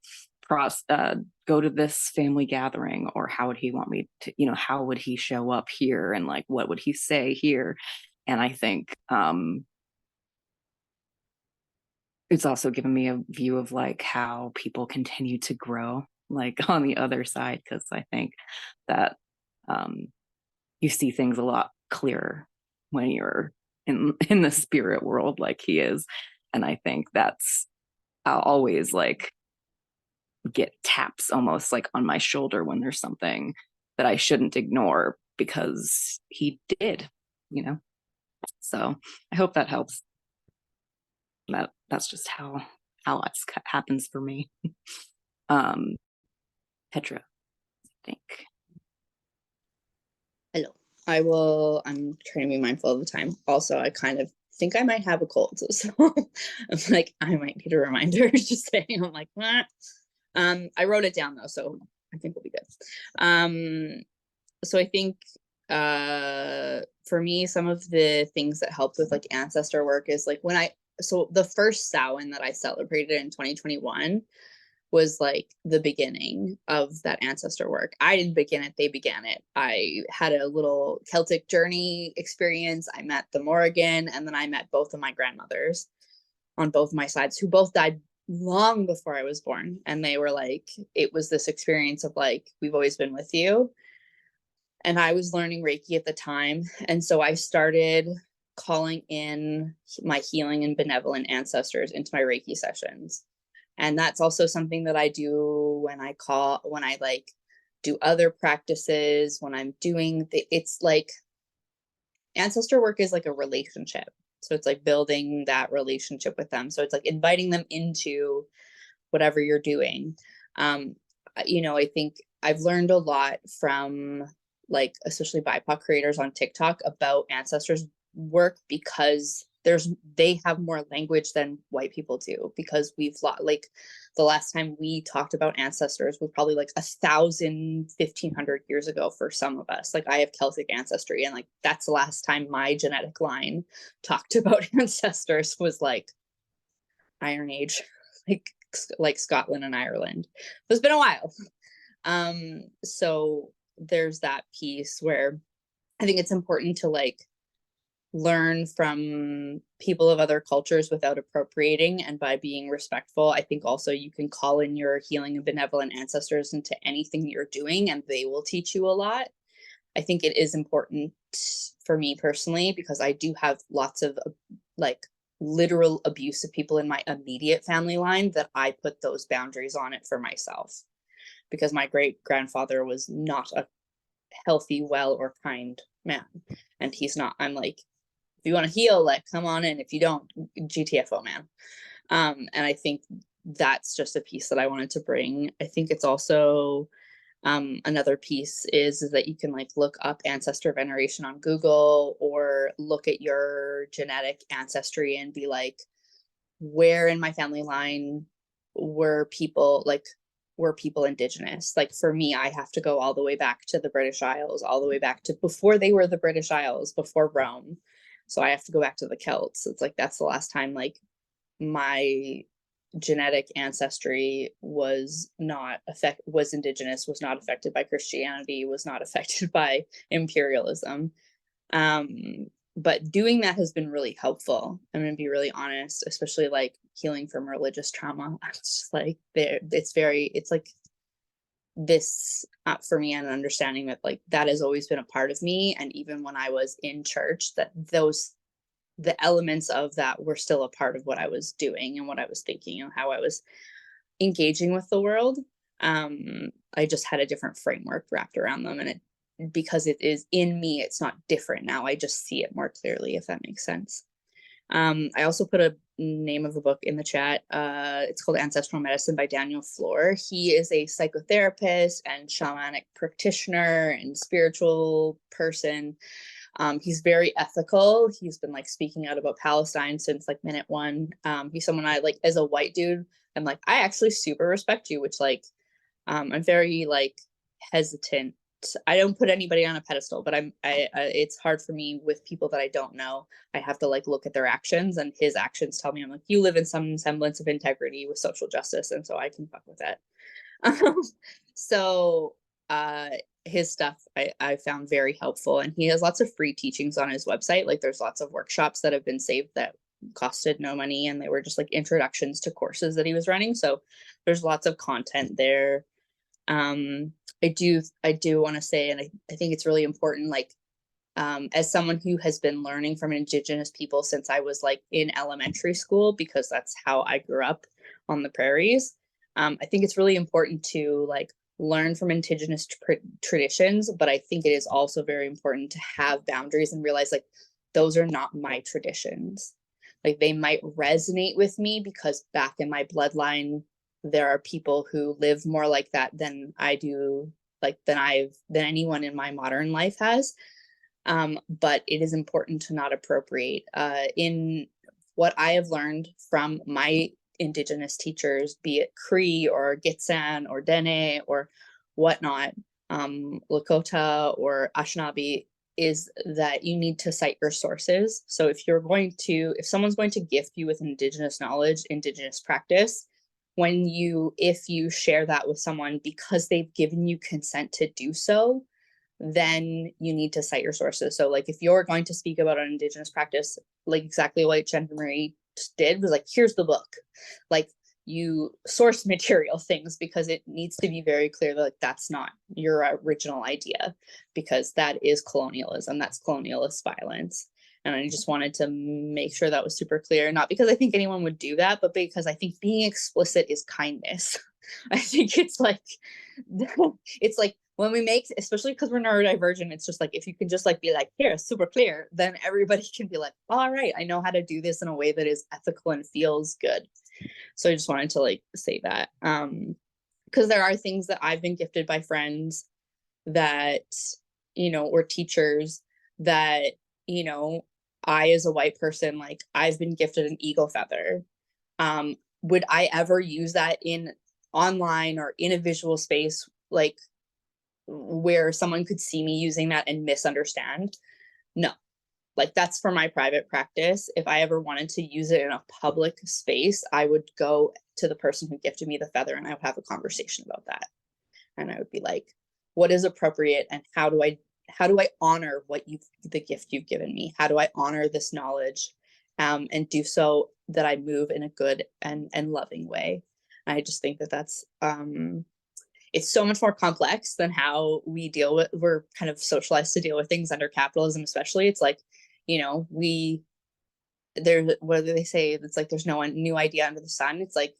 go to this family gathering, or how would he want me to, you know, how would he show up here, and like, what would he say here? And I think it's also given me a view of like how people continue to grow, like on the other side, because I think that you see things a lot clearer when you're in the spirit world like he is. And I think that's, I'll always like get taps almost like on my shoulder when there's something that I shouldn't ignore, because he did, you know. So I hope that helps. That's just how it happens for me. Petra, I think. Hello. I'm trying to be mindful of the time. Also, I kind of think I might have a cold. So I'm like, I might need a reminder. Just saying, I'm like, nah. I wrote it down though, so I think we'll be good. So I think for me, some of the things that helped with like ancestor work is like so the first Samhain that I celebrated in 2021 was like the beginning of that ancestor work. I didn't begin it, they began it. I had a little Celtic journey experience. I met the Morrigan, and then I met both of my grandmothers on both my sides, who both died long before I was born. And they were like, it was this experience of like, we've always been with you. And I was learning Reiki at the time. And so I started calling in my healing and benevolent ancestors into my Reiki sessions. And that's also something that I do when I like do other practices, when I'm doing it's like ancestor work is like a relationship. So it's like building that relationship with them. So it's like inviting them into whatever you're doing. You know, I think I've learned a lot from like, especially BIPOC creators on TikTok about ancestors work, because they have more language than white people do, because like the last time we talked about ancestors was probably like 1,500 years ago for some of us. Like, I have Celtic ancestry, and like that's the last time my genetic line talked about ancestors was like Iron Age, like Scotland and Ireland. So it's been a while. So there's that piece where I think it's important to like learn from people of other cultures without appropriating, and by being respectful. I think also you can call in your healing and benevolent ancestors into anything you're doing, and they will teach you a lot. I think it is important for me personally, because I do have lots of like literal abusive people in my immediate family line, that I put those boundaries on it for myself, because my great grandfather was not a healthy, well, or kind man, and he's not. I'm like, if you want to heal, like, come on in. If you don't, GTFO, man. And I think that's just a piece that I wanted to bring. I think it's also another piece is that you can like look up ancestor veneration on Google, or look at your genetic ancestry and be like, where in my family line were people indigenous? Like for me, I have to go all the way back to the British Isles, all the way back to before they were the British Isles, before Rome. So I have to go back to the Celts. It's like, that's the last time like my genetic ancestry was indigenous, was not affected by Christianity, was not affected by imperialism. But doing that has been really helpful. I'm going to be really honest, especially like healing from religious trauma. It's just like it's like this for me, an understanding that like that has always been a part of me. And even when I was in church, that the elements of that were still a part of what I was doing and what I was thinking and how I was engaging with the world. I just had a different framework wrapped around them, and because it is in me, it's not different now. I just see it more clearly, if that makes sense. I also put a name of the book in the chat. It's called Ancestral Medicine by Daniel Floor. He is a psychotherapist and shamanic practitioner and spiritual person. He's very ethical. He's been like speaking out about Palestine since like minute one. He's someone I like as a white dude. I'm like, I actually super respect you, which like, I'm very like hesitant. I don't put anybody on a pedestal, but it's hard for me with people that I don't know. I have to like look at their actions, and his actions tell me, I'm like, you live in some semblance of integrity with social justice. And so I can fuck with that. So his stuff I found very helpful, and he has lots of free teachings on his website. Like there's lots of workshops that have been saved that costed no money, and they were just like introductions to courses that he was running. So there's lots of content there. I do want to say, and I think it's really important, like as someone who has been learning from Indigenous people since I was like in elementary school, because that's how I grew up on the prairies. I think it's really important to like learn from Indigenous traditions, but I think it is also very important to have boundaries and realize like those are not my traditions. Like they might resonate with me because back in my bloodline, there are people who live more like that than I do, like than anyone in my modern life has. But it is important to not appropriate. In what I have learned from my Indigenous teachers, be it Cree or Gitxsan or Dene or whatnot, Lakota or Anishinaabe, is that you need to cite your sources. So if someone's going to gift you with Indigenous knowledge, Indigenous practice, if you share that with someone because they've given you consent to do so, then you need to cite your sources. So like if you're going to speak about an Indigenous practice, like exactly what Jen Marie did was like, here's the book. Like you source material things because it needs to be very clear that like, that's not your original idea, because that is colonialism, that's colonialist violence. And I just wanted to make sure that was super clear, not because I think anyone would do that, but because I think being explicit is kindness. I think it's like when we make, especially because we're neurodivergent, it's just like if you can just like be like, here, super clear, then everybody can be like, all right, I know how to do this in a way that is ethical and feels good. So I just wanted to like say that, because there are things that I've been gifted by friends that, or teachers that, I as a white person, like I've been gifted an eagle feather. Would I ever use that in online or in a visual space, like where someone could see me using that and misunderstand? No, like that's for my private practice. If I ever wanted to use it in a public space, I would go to the person who gifted me the feather and I would have a conversation about that. And I would be like, what is appropriate and how do I honor the gift you've given me? How do I honor this knowledge and do so that I move in a good and loving way? I just think that that's it's so much more complex than how we're kind of socialized to deal with things under capitalism, especially. It's like, what do they say? It's like there's no new idea under the sun. It's like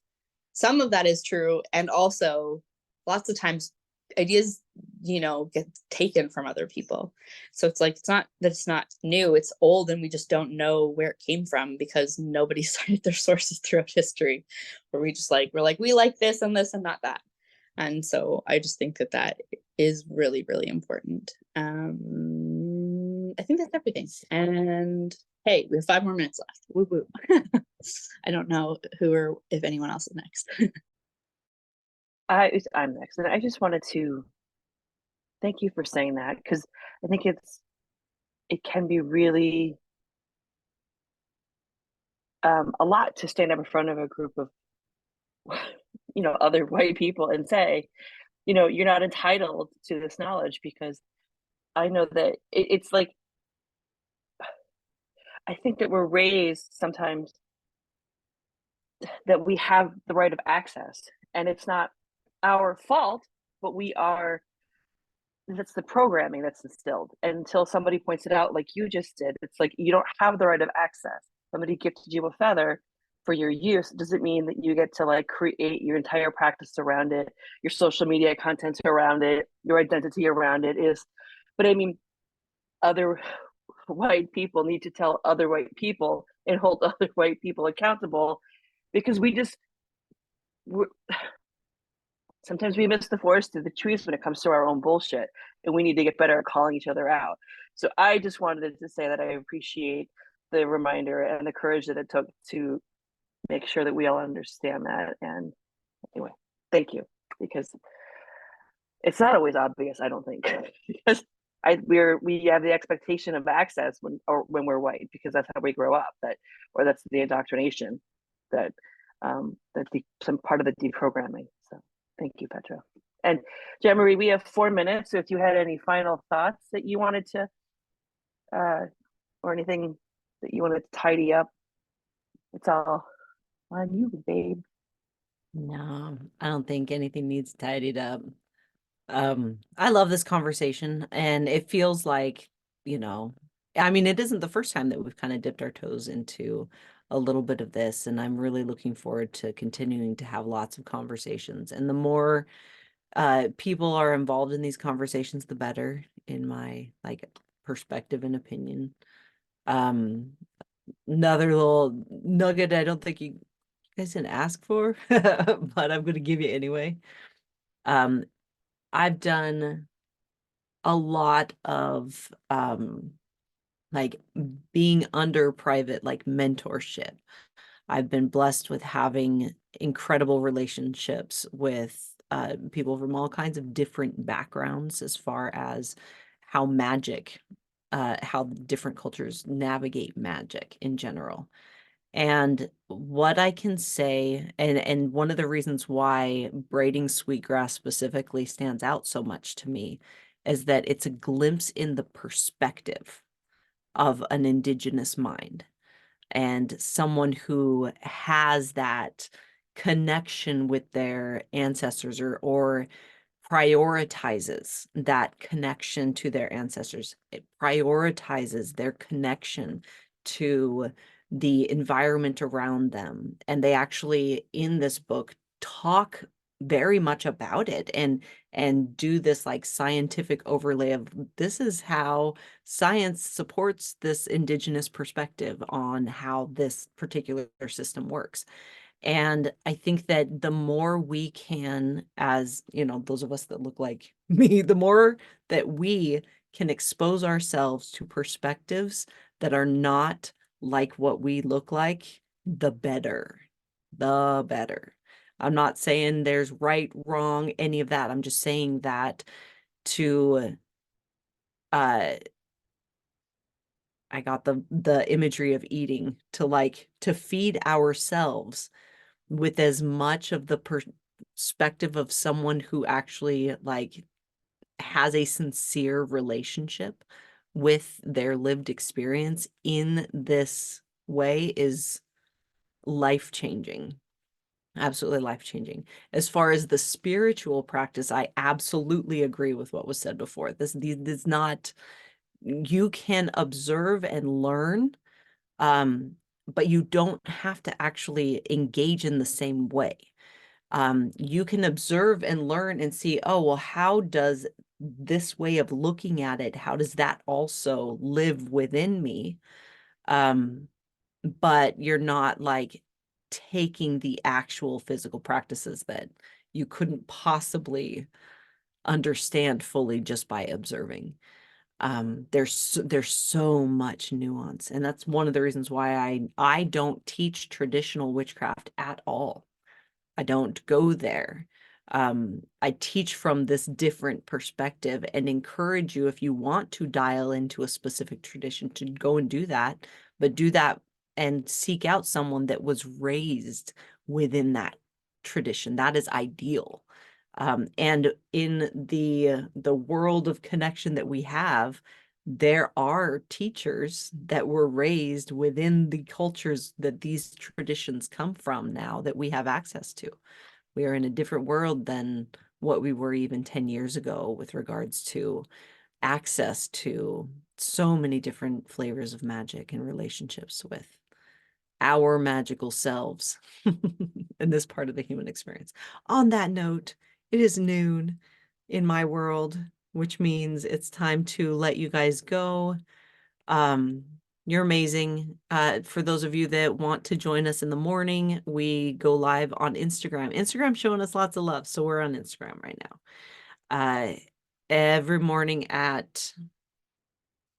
some of that is true, and also lots of times ideas get taken from other people. So it's like it's not that it's not new, it's old, and we just don't know where it came from because nobody cited their sources throughout history, where we're like we like this and this and not that. And so I just think that is really, really important. I think that's everything. And hey, we have 5 more minutes left. Woo woo. I don't know if anyone else is next. I'm next, and I just wanted to thank you for saying that, because I think it can be really a lot to stand up in front of a group of other white people and say, you're not entitled to this knowledge, because I know that it's like I think that we're raised sometimes that we have the right of access, and it's not our fault, but that's the programming that's instilled. And until somebody points it out, like you just did, it's like you don't have the right of access. Somebody gifted you a feather for your use. It doesn't mean that you get to like create your entire practice around it, your social media content around it, your identity around it is. But I mean, other white people need to tell other white people and hold other white people accountable, because sometimes we miss the forest through the trees when it comes to our own bullshit, and we need to get better at calling each other out. So I just wanted to say that I appreciate the reminder and the courage that it took to make sure that we all understand that. And anyway, thank you, because it's not always obvious, I don't think, because we have the expectation of access when we're white, because that's how we grow up, or that's the indoctrination that some part of the deprogramming. So thank you, Petra. And Jean Marie, we have 4 minutes, so if you had any final thoughts that you wanted to or anything that you wanted to tidy up, it's all on you, babe. No, I don't think anything needs tidied up. I love this conversation, and it feels like, I mean, it isn't the first time that we've kind of dipped our toes into a little bit of this, and I'm really looking forward to continuing to have lots of conversations. And the more people are involved in these conversations, the better, in my perspective and opinion. Another little nugget I don't think you guys didn't ask for, but I'm going to give you anyway. I've done a lot of being under private mentorship. I've been blessed with having incredible relationships with people from all kinds of different backgrounds, as far as how different cultures navigate magic in general. And what I can say, and one of the reasons why braiding sweetgrass specifically stands out so much to me, is that it's a glimpse in the perspective of an indigenous mind, and someone who has that connection with their ancestors, or prioritizes that connection to their ancestors. It prioritizes their connection to the environment around them. And they actually, in this book, talk very much about it, and do this scientific overlay of, this is how science supports this indigenous perspective on how this particular system works. And I think that the more we can, as those of us that look like me, the more that we can expose ourselves to perspectives that are not like what we look like, the better. The better. I'm not saying there's right, wrong, any of that. I'm just saying that to I got the imagery of eating, to feed ourselves with as much of the perspective of someone who actually has a sincere relationship with their lived experience in this way, is life-changing. Absolutely life-changing. As far as the spiritual practice, I absolutely agree with what was said before. This not, you can observe and learn, but you don't have to actually engage in the same way. You can observe and learn and see, oh, well, how does this way of looking at it, how does that also live within me? But you're not taking the actual physical practices that you couldn't possibly understand fully just by observing. There's so much nuance, and that's one of the reasons why I don't teach traditional witchcraft at all. I don't go there. I teach from this different perspective, and encourage you, if you want to dial into a specific tradition, to go and do that, but do that and seek out someone that was raised within that tradition. That is ideal. And in the world of connection that we have, there are teachers that were raised within the cultures that these traditions come from now, that we have access to. We are in a different world than what we were even 10 years ago with regards to access to so many different flavors of magic and relationships with our magical selves in this part of the human experience. On that note, it is noon in my world, which means it's time to let you guys go. You're amazing. For those of you that want to join us in the morning, we go live on Instagram. Instagram's showing us lots of love, so we're on Instagram right now. Every morning at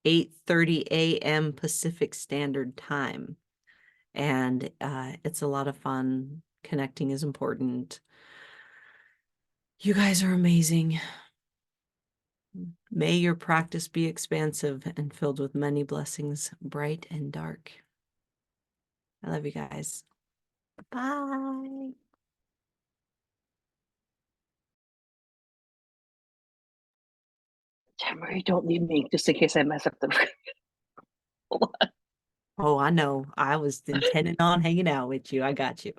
8:30 a.m. Pacific Standard Time. And it's a lot of fun. Connecting is important. You guys are amazing. May your practice be expansive and filled with many blessings, bright and dark. I love you guys. Bye. Tamara, don't leave me just in case I mess up the. Hold on. Oh, I know. I was intending on hanging out with you. I got you.